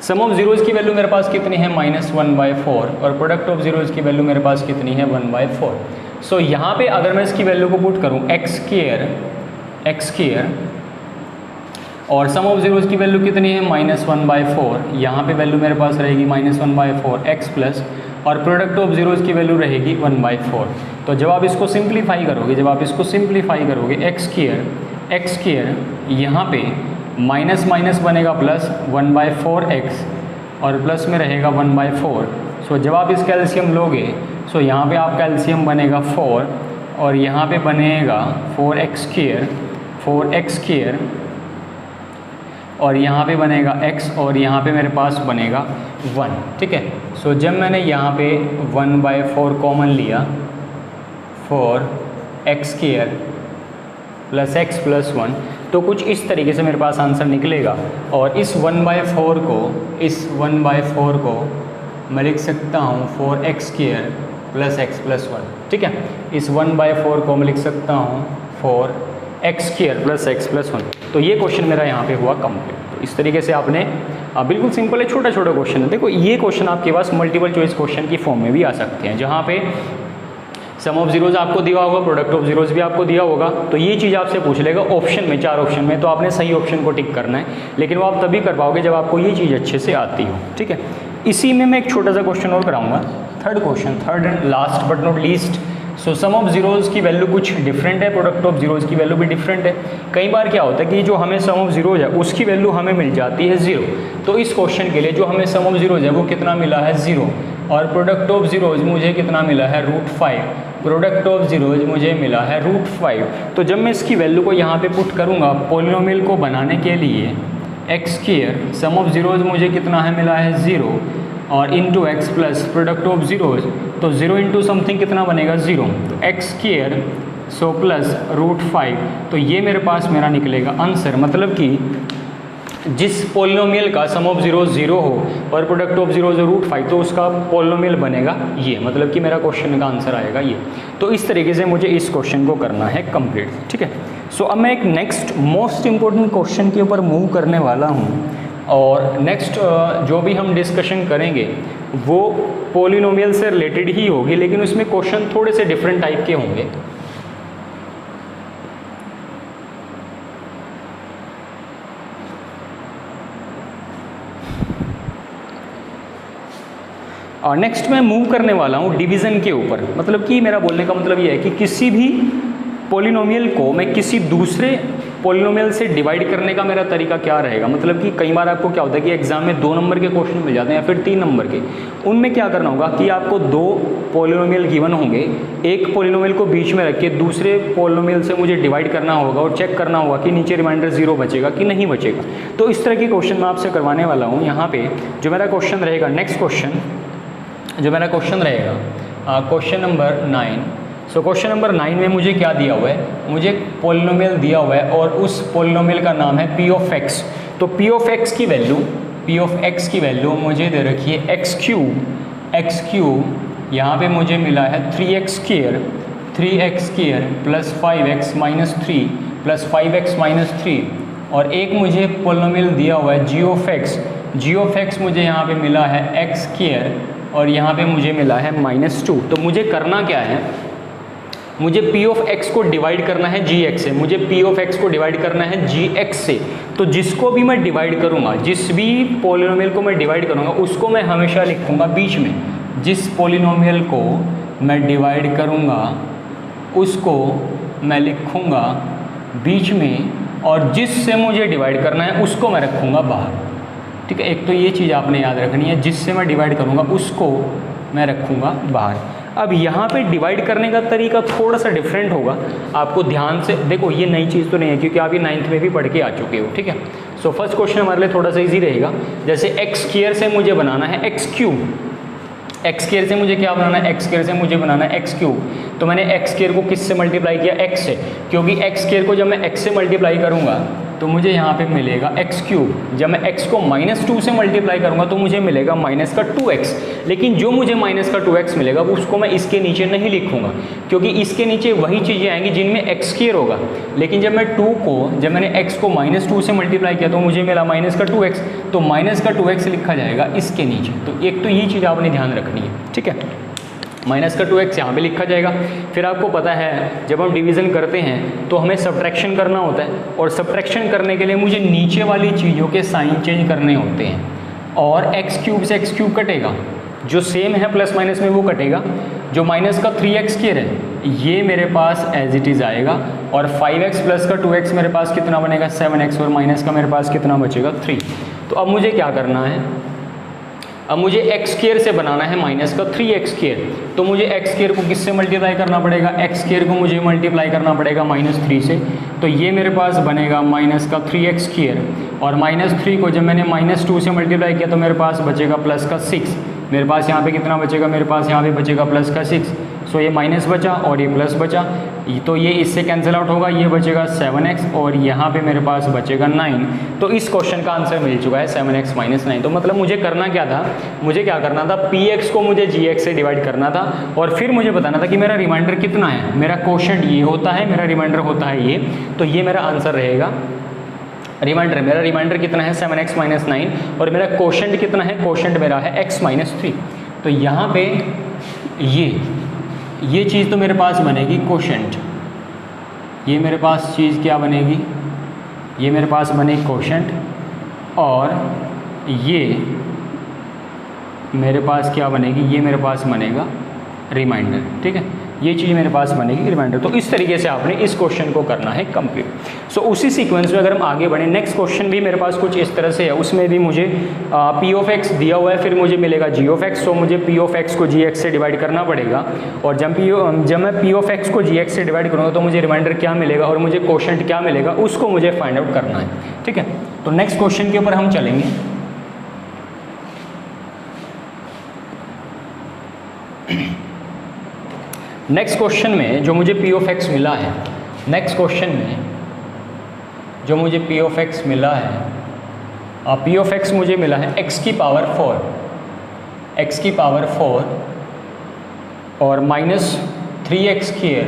सम ऑफ जीरोज़ की वैल्यू मेरे पास कितनी है -1/4 और प्रोडक्ट ऑफ जीरोज़ की वैल्यू मेरे पास कितनी है 1/4। सो यहाँ पे अगर मैं इसकी वैल्यू को पुट करूँ x स्क्वायर और सम ऑफ जीरोज़ की वैल्यू कितनी है -1/4, यहाँ पे वैल्यू मेरे पास रहेगी -1/4 x प्लस और प्रोडक्ट ऑफ जीरोज़ की वैल्यू रहेगी 1/4। तो जब आप इसको सिंप्लीफाई करोगे x स्क्वायर यहाँ पे माइनस माइनस बनेगा प्लस 1/4x और प्लस में रहेगा 1/4। सो जब आप इसका एलसीएम लोगे सो यहाँ पे आपका एलसीएम बनेगा 4 और यहाँ पे बनेगा 4x स्क्वायर और यहाँ पे बनेगा x और यहाँ पे मेरे पास बनेगा 1। ठीक है, सो जब मैंने यहाँ पे 1/4 कॉमन लिया 4x square plus x plus 1, तो कुछ इस तरीके से मेरे पास आंसर निकलेगा। और इस 1/4 को मैं लिख सकता हूँ 4x square plus x plus 1। ठीक है, इस 1/4 को मैं लिख सकता हूँ 4x square plus x plus 1। तो ये क्वेश्चन मेरा यहाँ पे हुआ कंप्लीट। तो इस तरीके से आपने बिल्कुल सिंपल है, छोटा छोटा क्वेश्चन है। देखो ये क्वेश्चन आपके पास मल्टीपल चॉइस क्वेश्चन की फॉर्म में भी आ सकते हैं, जहाँ पे सम ऑफ जीरोज़ आपको दिया होगा, प्रोडक्ट ऑफ जीरोज़ भी आपको दिया होगा। तो ये चीज़ आपसे पूछ लेगा ऑप्शन में, 4 ऑप्शन में, तो आपने सही ऑप्शन को टिक करना है। लेकिन वो आप तभी कर पाओगे जब आपको ये चीज़ अच्छे से आती हो। ठीक है, इसी में मैं एक छोटा सा क्वेश्चन और कराऊंगा, third and last but not least. So sum of zeros की वैल्यू कुछ डिफरेंट है, प्रोडक्ट ऑफ जीरोज़ की वैल्यू भी डिफरेंट है। कई बार क्या होता है कि जो हमें सम ऑफ जीरोज़ है उसकी वैल्यू हमें मिल जाती है 0। तो इस क्वेश्चन के लिए जो हमें सम ऑफ जीरोज़ है वो कितना मिला है 0 और प्रोडक्ट ऑफ जीरोज़ मुझे कितना मिला है √5। प्रोडक्ट ऑफ जीरोज़ मुझे मिला है √5। तो जब मैं इसकी वैल्यू को यहाँ पे पुट करूँगा पॉलिनोमियल को बनाने के लिए x square sum of zeros मुझे कितना है मिला है 0 और into x plus product of zeros, तो 0 इंटू समथिंग कितना बनेगा 0, तो x स्क्वायर सो प्लस √5। तो ये मेरे पास मेरा निकलेगा आंसर। मतलब कि जिस पॉलिनोमियल का सम ऑफ जीरोज़ 0 हो और प्रोडक्ट ऑफ जीरोज़ √5, तो उसका पॉलिनोमियल बनेगा ये। मतलब कि मेरा क्वेश्चन का आंसर आएगा ये। तो इस तरीके से मुझे इस क्वेश्चन को करना है कंप्लीट। ठीक है, सो अब मैं एक नेक्स्ट मोस्ट इम्पोर्टेंट क्वेश्चन के ऊपर मूव करने वाला हूँ। और नेक्स्ट जो भी हम डिस्कशन करेंगे वो पॉलिनोमियल से रिलेटेड ही होगी, लेकिन उसमें क्वेश्चन थोड़े से डिफरेंट टाइप के होंगे। और नेक्स्ट मैं मूव करने वाला हूँ डिवीज़न के ऊपर। मतलब कि मेरा बोलने का मतलब ये है कि किसी भी पॉलिनोमियल को मैं किसी दूसरे पॉलिनोमियल से डिवाइड करने का मेरा तरीका क्या रहेगा। मतलब कि कई बार आपको क्या होता है कि एग्जाम में 2 नंबर के क्वेश्चन मिल जाते हैं या फिर 3 नंबर के। उनमें क्या करना होगा कि आपको 2 पॉलिनोमियल गिवन होंगे, एक पॉलिनोमियल को बीच में रख के दूसरे पॉलिनोमियल से मुझे डिवाइड करना होगा और चेक करना होगा कि नीचे रिमाइंडर 0 बचेगा कि नहीं बचेगा। तो इस तरह के क्वेश्चन मैं आपसे करवाने वाला हूँ। यहाँ पे जो मेरा क्वेश्चन रहेगा, नेक्स्ट क्वेश्चन जो मेरा क्वेश्चन रहेगा question number 9। So question number 9 में मुझे क्या दिया हुआ है, मुझे एक पॉलिनोमियल दिया हुआ है और उस पॉलिनोमियल का नाम है p ऑफ x। तो p ऑफ x की वैल्यू मुझे दे रखी है x क्यूब यहाँ पे मुझे मिला है 3x square plus 5x minus 3 plus 5x minus 3 और एक मुझे पॉलिनोमियल दिया हुआ है g ऑफ x मुझे यहाँ पे मिला है x स्क्वायर और यहाँ पे मुझे मिला है -2। तो मुझे करना क्या है, मुझे p ऑफ x को डिवाइड करना है gx से, मुझे p ऑफ x को डिवाइड करना है gx से। तो जिसको भी मैं डिवाइड करूँगा, जिस भी पॉलिनोमियल को मैं डिवाइड करूँगा उसको मैं हमेशा लिखूँगा बीच में। जिस पॉलिनोमियल को मैं डिवाइड करूँगा उसको मैं लिखूँगा बीच में और जिससे मुझे डिवाइड करना है उसको मैं रखूँगा बाहर। ठीक है, एक तो ये चीज़ आपने याद रखनी है, जिससे मैं डिवाइड करूँगा उसको मैं रखूँगा बाहर। अब यहाँ पे डिवाइड करने का तरीका थोड़ा सा डिफरेंट होगा, आपको ध्यान से देखो। ये नई चीज़ तो नहीं है क्योंकि आप ये 9th में भी पढ़ के आ चुके हो। ठीक है, सो फर्स्ट क्वेश्चन हमारे लिए थोड़ा सा इजी रहेगा। जैसे x स्क्वायर से मुझे बनाना है x क्यूब, x स्क्वायर से मुझे क्या बनाना है, x स्क्वायर से मुझे बनाना है x क्यूब। तो मैंने x स्क्वायर को किससे मल्टीप्लाई किया, x से, क्योंकि x स्क्वायर को जब मैं x से मल्टीप्लाई करूँगा तो मुझे यहाँ पे मिलेगा एक्स क्यूब। जब मैं x को -2 से मल्टीप्लाई करूँगा तो मुझे मिलेगा माइनस का 2x। लेकिन जो मुझे माइनस का 2x मिलेगा वो उसको मैं इसके नीचे नहीं लिखूँगा, क्योंकि इसके नीचे वही चीज़ें आएंगी जिनमें x स्क्वायर होगा। लेकिन जब मैंने x को -2 से मल्टीप्लाई किया तो मुझे मिला माइनस का 2x, तो माइनस का 2x लिखा जाएगा इसके नीचे। तो एक तो ये चीज़ आपने ध्यान रखनी है, ठीक है। माइनस का 2x यहाँ पे लिखा जाएगा। फिर आपको पता है जब हम डिवीज़न करते हैं तो हमें सब्ट्रैक्शन करना होता है, और सब्ट्रैक्शन करने के लिए मुझे नीचे वाली चीज़ों के साइन चेंज करने होते हैं। और x क्यूब से x क्यूब कटेगा, जो सेम है प्लस माइनस में वो कटेगा। जो माइनस का 3x स्क्वायर है ये मेरे पास एज इट इज़ आएगा, और 5x प्लस का 2x मेरे पास कितना बनेगा 7x, और माइनस का मेरे पास कितना बचेगा 3। तो अब मुझे क्या करना है, अब मुझे x स्क्वायर से बनाना है माइनस का 3x स्क्वायर। तो मुझे x स्क्वायर को किससे मल्टीप्लाई करना पड़ेगा, x स्क्वायर को मुझे मल्टीप्लाई करना पड़ेगा -3 से। तो ये मेरे पास बनेगा माइनस का 3x स्क्वायर, और -3 को जब मैंने -2 से मल्टीप्लाई किया तो मेरे पास बचेगा प्लस का 6। मेरे पास यहाँ पे कितना बचेगा, मेरे पास यहाँ पे बचेगा प्लस का 6। सो ये माइनस बचा और ये प्लस बचा, तो ये इससे कैंसिल आउट होगा, ये बचेगा 7x, और यहाँ पे मेरे पास बचेगा 9। तो इस क्वेश्चन का आंसर मिल चुका है 7x - 9। तो मतलब मुझे करना क्या था, मुझे क्या करना था, px को मुझे gx से डिवाइड करना था, और फिर मुझे बताना था कि मेरा रिमाइंडर कितना है। मेरा क्वोशंट ये होता है, मेरा रिमाइंडर होता है ये, तो ये मेरा आंसर रहेगा। मेरा रिमाइंडर कितना है 7x - 9, और मेरा क्वोशंट कितना है, क्वोशंट मेरा है x - 3। तो यहाँ पे ये चीज़ तो मेरे पास बनेगी क्वोशंट, ये मेरे पास चीज़ क्या बनेगी, ये मेरे पास बनेगी क्वोशंट, और ये मेरे पास क्या बनेगी, ये मेरे पास बनेगा रिमाइंडर, ठीक है। ये चीज़ मेरे पास बनेगी रिमाइंडर। तो इस तरीके से आपने इस क्वेश्चन को करना है कंप्लीट। सो उसी सीक्वेंस में अगर हम आगे बढ़ें, नेक्स्ट क्वेश्चन भी मेरे पास कुछ इस तरह से है। उसमें भी मुझे p ऑफ x दिया हुआ है, फिर मुझे मिलेगा g ऑफ x। सो मुझे p ऑफ x को gx से डिवाइड करना पड़ेगा, और जब मैं p ऑफ x को gx से डिवाइड करूँगा तो मुझे रिमाइंडर क्या मिलेगा और मुझे क्वोशंट क्या मिलेगा, उसको मुझे फाइंड आउट करना है, ठीक है। तो नेक्स्ट क्वेश्चन के ऊपर हम चलेंगे। नेक्स्ट क्वेश्चन में जो मुझे p ऑफ x मिला है, नेक्स्ट क्वेश्चन में जो मुझे p ऑफ x मिला है, p ऑफ x मुझे मिला है x की पावर 4, x की पावर 4 और -3x square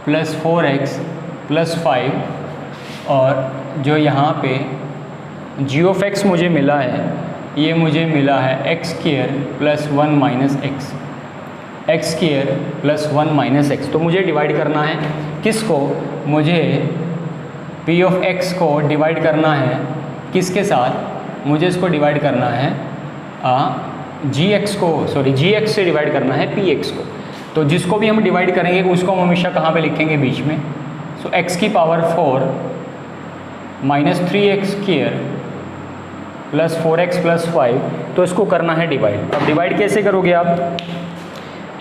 plus 4x plus 5, और जो यहाँ पे g ऑफ x मुझे मिला है, ये मुझे मिला है x square plus 1 minus x square plus 1 minus x। तो मुझे डिवाइड करना है किसको, मुझे p ऑफ x को डिवाइड करना है किसके साथ, मुझे इसको डिवाइड करना है gx से डिवाइड करना है px को। तो जिसको भी हम डिवाइड करेंगे उसको हम हमेशा कहाँ पे लिखेंगे, बीच में। सो x की power 4 minus 3x square plus 4x plus 5, तो इसको करना है डिवाइड। अब डिवाइड कैसे करोगे आप,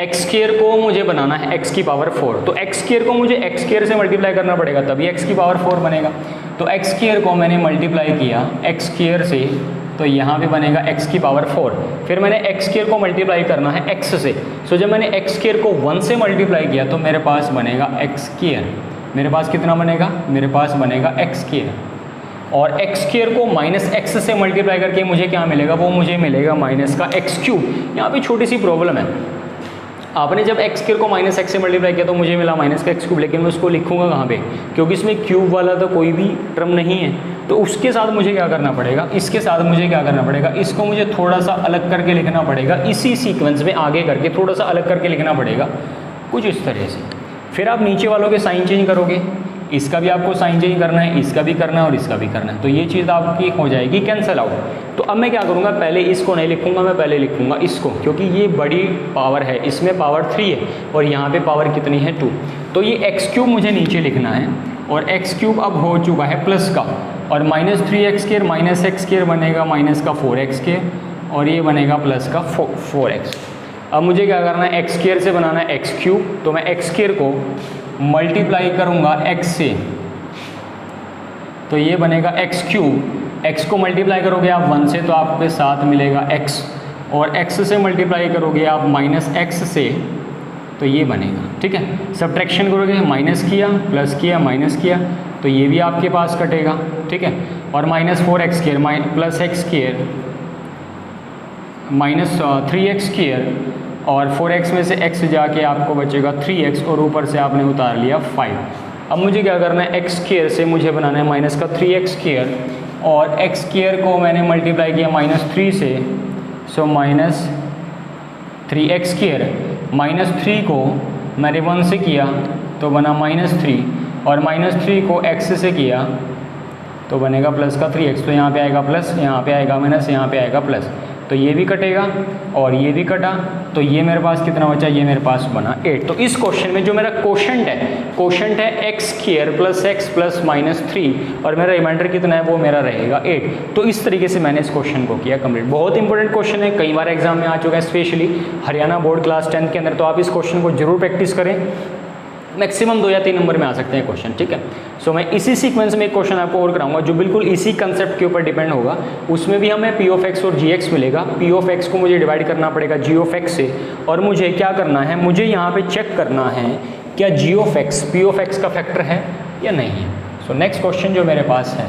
x स्क्वायर को मुझे बनाना है x की पावर 4, तो x स्क्वायर को मुझे x स्क्वायर से मल्टीप्लाई करना पड़ेगा तभी x की पावर 4 बनेगा। तो x स्क्वायर को मैंने मल्टीप्लाई किया x स्क्वायर से, तो यहाँ पे बनेगा x की पावर 4। फिर मैंने x स्क्वायर को मल्टीप्लाई करना है x से, सो जब मैंने x स्क्वायर को 1 से मल्टीप्लाई किया तो मेरे पास बनेगा x स्क्वायर। मेरे पास कितना बनेगा, मेरे पास बनेगा x स्क्वायर, और x स्क्वायर को माइनस x से मल्टीप्लाई करके मुझे क्या मिलेगा, वो मुझे मिलेगा माइनस का x क्यूब। यहाँ पे छोटी सी प्रॉब्लम है, आपने जब x स्क्वायर को माइनस x से मल्टीप्लाई किया तो मुझे मिला माइनस का x क्यूब, लेकिन मैं उसको लिखूंगा कहाँ पे, क्योंकि इसमें क्यूब वाला तो कोई भी टर्म नहीं है। तो उसके साथ मुझे क्या करना पड़ेगा, इसके साथ मुझे क्या करना पड़ेगा, इसको मुझे थोड़ा सा अलग करके लिखना पड़ेगा, इसी सीक्वेंस में आगे करके थोड़ा सा अलग करके लिखना पड़ेगा कुछ इस तरह से। फिर आप नीचे वालों के साइन चेंज करोगे, इसका भी आपको साइन चेंज करना है, इसका भी करना है और इसका भी करना है, तो ये चीज़ आपकी हो जाएगी कैंसिल आउट। तो अब मैं क्या करूँगा, पहले इसको नहीं लिखूँगा, मैं पहले लिखूँगा इसको, क्योंकि ये बड़ी पावर है, इसमें पावर 3 है और यहाँ पे पावर कितनी है 2। तो ये x क्यूब मुझे नीचे लिखना है, और x क्यूब अब हो चुका है प्लस का, और minus 3x square minus x square बनेगा माइनस का 4x स्क्वायर, और ये बनेगा प्लस का 4x। अब मुझे क्या करना है, x स्क्वायर से बनाना है x क्यूब, तो मैं x स्क्वायर को मल्टीप्लाई करूँगा x से, तो ये बनेगा x क्यूब। x को मल्टीप्लाई करोगे आप 1 से तो आपके साथ मिलेगा x, और x से मल्टीप्लाई करोगे आप माइनस x से तो ये बनेगा, ठीक है। सब्ट्रैक्शन करोगे, माइनस किया, प्लस किया, माइनस किया, तो ये भी आपके पास कटेगा, ठीक है। और -4x² प्लस x² -3x² और 4x में से x जाके आपको बचेगा 3x और ऊपर से आपने उतार लिया 5। अब मुझे क्या करना है, x² से मुझे बनाना है माइनस का 3x² और x² को मैंने मल्टीप्लाई किया -3 से, सो -3x² -3 को मैंने 1 से किया तो बना -3 और -3 को x से किया तो बनेगा प्लस का 3x। तो यहाँ पे आएगा प्लस, यहाँ पे आएगा माइनस, यहाँ पे आएगा प्लस, तो ये भी कटेगा और ये भी कटा, तो ये मेरे पास कितना बचा, ये मेरे पास बना 8। तो इस क्वेश्चन में जो मेरा क्वोशंट है x² प्लस x प्लस -3 और मेरा रिमाइंडर कितना है, वो मेरा रहेगा 8। तो इस तरीके से मैंने इस क्वेश्चन को किया कंप्लीट। बहुत इंपॉर्टेंट क्वेश्चन है, कई बार एग्जाम में आ चुका है, स्पेशली हरियाणा बोर्ड क्लास 10 के अंदर। तो आप इस क्वेश्चन को जरूर प्रैक्टिस करें, मैक्सिमम 2 या 3 नंबर में आ सकते हैं क्वेश्चन, ठीक है। सो मैं इसी सीक्वेंस में एक क्वेश्चन आपको और कराऊंगा जो बिल्कुल इसी कंसेप्ट के ऊपर डिपेंड होगा। उसमें भी हमें p ऑफ x और gx मिलेगा। p ऑफ x को मुझे डिवाइड करना पड़ेगा g ऑफ x से, और मुझे क्या करना है, मुझे यहाँ पे चेक करना है क्या g of x p of x का फैक्टर है या नहीं है। सो नेक्स्ट क्वेश्चन जो मेरे पास है,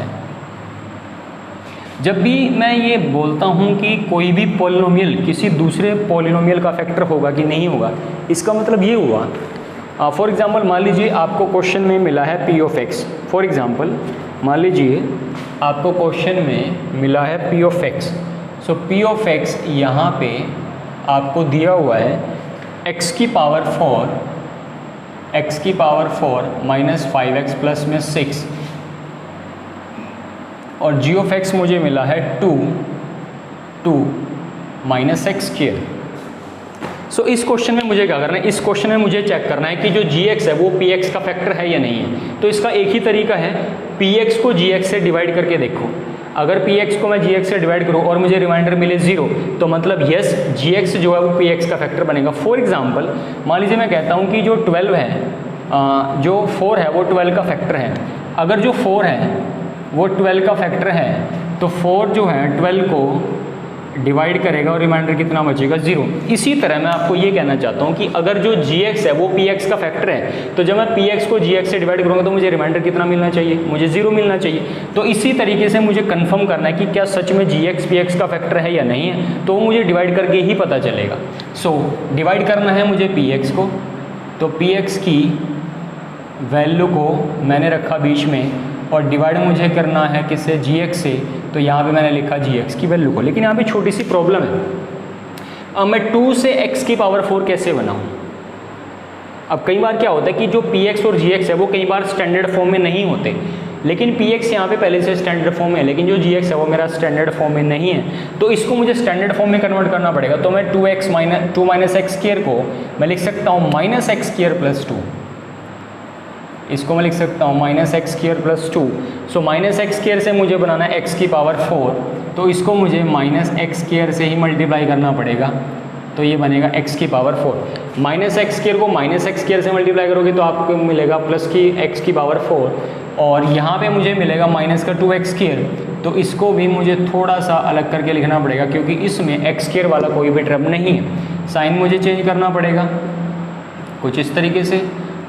जब भी मैं ये बोलता हूँ कि कोई भी पॉलिनोमियल किसी दूसरे पॉलिनोमियल का फैक्टर होगा कि नहीं होगा, इसका मतलब ये हुआ, फॉर एग्जाम्पल मान लीजिए आपको क्वेश्चन में मिला है p of x। For example मान लीजिए आपको क्वेश्चन में मिला है p of x। So p of x यहाँ पे आपको दिया हुआ है x की पावर 4 माइनस 5x प्लस में 6 और g ऑफ x मुझे मिला है 2 माइनस x²। सो इस क्वेश्चन में मुझे क्या करना है, इस क्वेश्चन में मुझे चेक करना है कि जो gx है वो px का फैक्टर है या नहीं है। तो इसका एक ही तरीका है, px को gx से डिवाइड करके देखो। अगर px को मैं gx से डिवाइड करूँ और मुझे रिमाइंडर मिले 0, तो मतलब यस gx जो है वो px का फैक्टर बनेगा। फॉर एग्जाम्पल मान लीजिए मैं कहता हूँ कि जो 12 है, जो 4 है वो 12 का फैक्टर है। अगर जो 4 है वो 12 का फैक्टर है, तो 4 जो है 12 को डिवाइड करेगा और रिमाइंडर कितना बचेगा, 0। इसी तरह मैं आपको ये कहना चाहता हूँ कि अगर जो gx है वो px का फैक्टर है, तो जब मैं px को gx से डिवाइड करूँगा तो मुझे रिमाइंडर कितना मिलना चाहिए, मुझे 0 मिलना चाहिए। तो इसी तरीके से मुझे कंफर्म करना है कि क्या सच में gx px का फैक्टर है या नहीं है, तो मुझे डिवाइड करके ही पता चलेगा। सो डिवाइड करना है मुझे px को, तो px की वैल्यू को मैंने रखा बीच में और डिवाइड मुझे करना है किससे, gx से, तो यहाँ पे मैंने लिखा gx की वैल्यू को। लेकिन यहाँ पे छोटी सी प्रॉब्लम है, अब मैं 2 से x की पावर 4 कैसे बनाऊँ। अब कई बार क्या होता है कि जो px और gx है वो कई बार स्टैंडर्ड फॉर्म में नहीं होते, लेकिन px यहाँ पे पहले से स्टैंडर्ड फॉर्म में है, लेकिन जो gx है वो मेरा स्टैंडर्ड फॉर्म में नहीं है। तो इसको मुझे स्टैंडर्ड फॉर्म में कन्वर्ट करना पड़ेगा। तो मैं 2 माइनस x² को मैं लिख सकता हूँ माइनस x² प्लस 2, इसको मैं लिख सकता हूँ minus x² plus 2। So minus x² से मुझे बनाना है x की पावर 4, तो इसको मुझे माइनस x² से ही मल्टीप्लाई करना पड़ेगा, तो ये बनेगा x की पावर 4। माइनस x² को माइनस x² से मल्टीप्लाई करोगे तो आपको मिलेगा प्लस की x की पावर 4, और यहाँ पे मुझे मिलेगा माइनस का 2x², तो इसको भी मुझे थोड़ा सा अलग करके लिखना पड़ेगा क्योंकि इसमें x² वाला कोई भी टर्म नहीं है। साइन मुझे चेंज करना पड़ेगा कुछ इस तरीके से,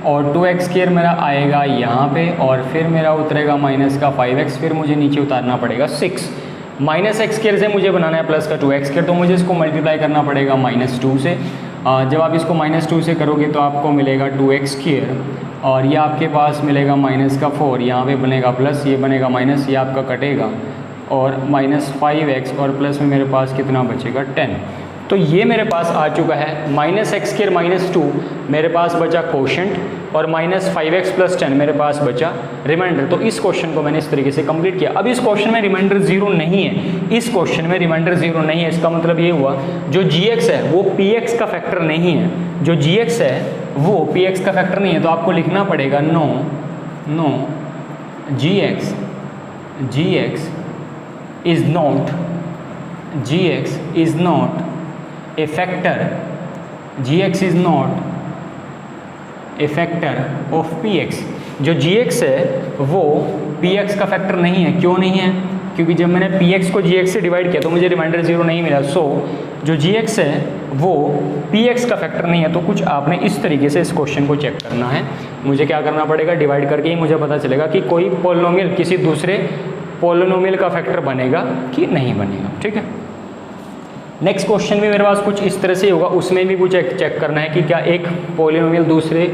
और 2x² मेरा आएगा यहाँ पे और फिर मेरा उतरेगा माइनस का 5x, फिर मुझे नीचे उतारना पड़ेगा 6। माइनस x² से मुझे बनाना है प्लस का 2x², तो मुझे इसको मल्टीप्लाई करना पड़ेगा -2 से। जब आप इसको -2 से करोगे तो आपको मिलेगा 2x² और ये आपके पास मिलेगा माइनस का 4, यहाँ पे बनेगा प्लस, ये बनेगा माइनस, ये आपका कटेगा और -5x और प्लस में मेरे पास कितना बचेगा 10। तो ये मेरे पास आ चुका है माइनस x² -2 मेरे पास बचा क्वोशंट और -5x प्लस 10 मेरे पास बचा रिमाइंडर। तो इस क्वेश्चन को मैंने इस तरीके से कंप्लीट किया। अब इस क्वेश्चन में रिमाइंडर 0 नहीं है, इस क्वेश्चन में रिमाइंडर 0 नहीं है। इसका मतलब ये हुआ जो gx है वो px का फैक्टर नहीं है, जो gx है वो px का फैक्टर नहीं है। तो आपको लिखना पड़ेगा no gx is not a factor, gx is not a factor of px। जो gx है वो px का फैक्टर नहीं है। क्यों नहीं है? क्योंकि जब मैंने px को gx से डिवाइड किया तो मुझे रिमाइंडर 0 नहीं मिला। सो जो gx है वो px का फैक्टर नहीं है। तो कुछ आपने इस तरीके से इस क्वेश्चन को चेक करना है। मुझे क्या करना पड़ेगा, डिवाइड करके ही मुझे पता चलेगा कि कोई पॉलिनोमियल किसी दूसरे पॉलिनोमियल का फैक्टर बनेगा कि नहीं बनेगा। ठीक है, नेक्स्ट क्वेश्चन भी मेरे पास कुछ इस तरह से होगा, उसमें भी कुछ चेक करना है कि क्या एक पॉलिनोमियल दूसरे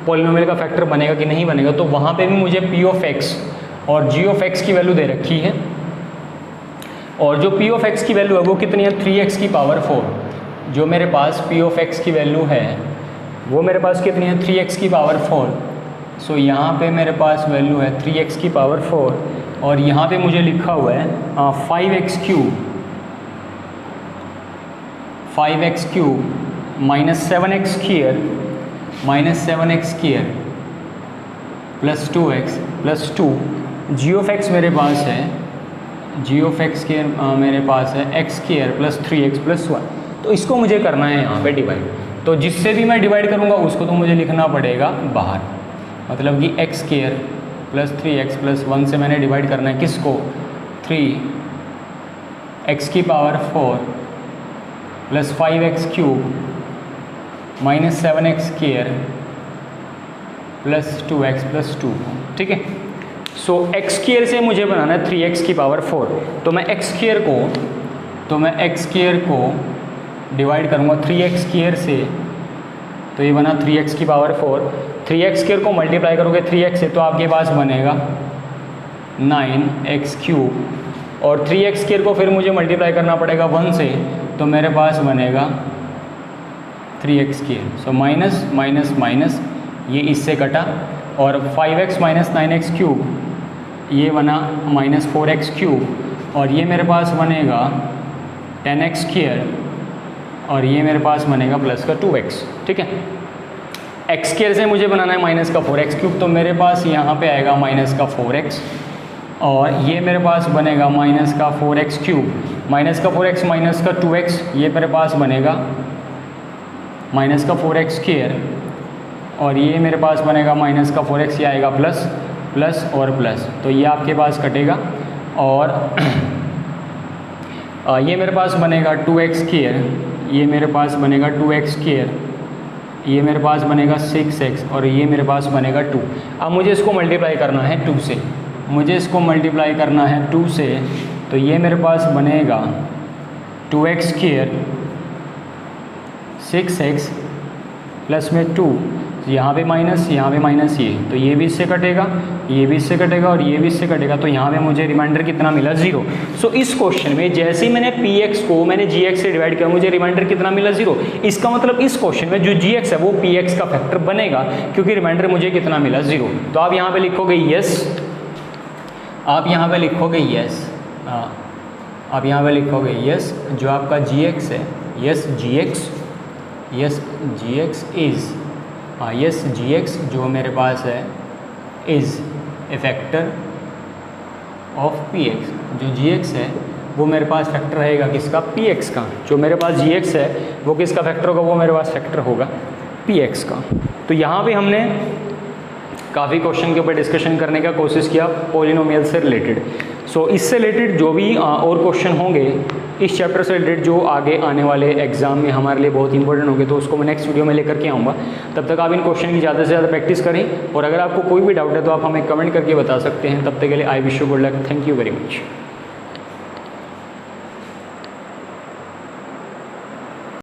पॉलिनोमियल का फैक्टर बनेगा कि नहीं बनेगा। तो वहाँ पे भी मुझे p ऑफ x और g ऑफ x की वैल्यू दे रखी है, और जो p ऑफ x की वैल्यू है वो कितनी है, 3x की पावर 4। जो मेरे पास p ऑफ x की वैल्यू है वो मेरे पास कितनी है, 3x की पावर 4। सो यहाँ पे मेरे पास वैल्यू है 3x की पावर 4, और यहाँ पे मुझे लिखा हुआ है 5x cube minus 7x square plus 2x plus 2। G of x मेरे पास है, जी ऑफ एक्स के मेरे पास है x square plus 3x plus 1। तो इसको मुझे करना है यहाँ पे डिवाइड। तो जिससे भी मैं डिवाइड करूँगा उसको तो मुझे लिखना पड़ेगा बाहर, मतलब कि x square plus 3x plus 1 से मैंने डिवाइड करना है किसको, 3x की power 4 plus 5x cube minus 7x square plus 2x plus 2। ठीक है, सो x स्क्वायर से मुझे बनाना है 3x की पावर 4। तो मैं x स्क्वायर को डिवाइड करूँगा 3x स्क्वायर से, तो ये बना 3x की पावर 4। 3x स्क्वायर को मल्टीप्लाई करोगे 3x से तो आपके पास बनेगा 9x क्यूब, और 3x स्क्वायर को फिर मुझे मल्टीप्लाई करना पड़ेगा 1 से, तो मेरे पास बनेगा 3x square. So minus minus minus, ये इससे कटा, और 5x माइनस 9x क्यूब ये बना माइनस 4x क्यूब, और ये मेरे पास बनेगा 10x स्क्वायर, और ये मेरे पास बनेगा प्लस का 2x। ठीक है, x स्क्वायर से मुझे बनाना है माइनस का 4x क्यूब, तो मेरे पास यहाँ पे आएगा माइनस का 4x, और ये मेरे पास बनेगा माइनस का 4x क्यूब, माइनस का 4x माइनस का 2x, ये मेरे पास बनेगा माइनस का 4x स्क्वायर, और ये मेरे पास बनेगा माइनस का 4x, ये आएगा प्लस प्लस और प्लस, तो ये आपके पास कटेगा, और ये मेरे पास बनेगा 2x स्क्वायर, ये मेरे पास बनेगा 2x स्क्वायर, ये मेरे पास बनेगा 6x, और ये मेरे पास बनेगा 2। अब मुझे इसको मल्टीप्लाई करना है 2 से, मुझे इसको मल्टीप्लाई करना है 2 से, तो ये मेरे पास बनेगा 2x स्क्वायर 6x प्लस में 2, यहाँ पे माइनस ये, तो ये भी इससे कटेगा, ये भी इससे कटेगा, और ये भी इससे कटेगा, तो यहाँ पे मुझे रिमाइंडर कितना मिला, 0। सो इस क्वेश्चन में जैसे ही मैंने px को मैंने gx से डिवाइड किया, मुझे रिमाइंडर कितना मिला, 0। इसका मतलब इस क्वेश्चन में जो gx है वो px का फैक्टर बनेगा, क्योंकि रिमाइंडर मुझे कितना मिला, 0। तो आप यहाँ पे लिखोगे यस, आप यहाँ पे लिखोगे यस, आप यहाँ पे लिखोगे यस, जो आपका gx है, yes gx is, yes gx जो मेरे पास है is a factor of px। जो gx है वो मेरे पास फैक्टर रहेगा किसका, px का। जो मेरे पास gx है वो किसका फैक्टर होगा, वो मेरे पास फैक्टर होगा px का। तो यहाँ पे हमने काफ़ी क्वेश्चन के ऊपर डिस्कशन करने का कोशिश किया पॉलिनोमियल से रिलेटेड। सो इससे रिलेटेड जो भी और क्वेश्चन होंगे इस चैप्टर से रिलेटेड जो आगे आने वाले एग्जाम में हमारे लिए बहुत इंपॉर्टेंट होंगे, तो उसको मैं नेक्स्ट वीडियो में लेकर के आऊँगा। तब तक आप इन क्वेश्चन की ज़्यादा से ज़्यादा प्रैक्टिस करें, और अगर आपको कोई भी डाउट है तो आप हमें कमेंट करके बता सकते हैं। तब तक के लिए I wish you good luck, thank you very much.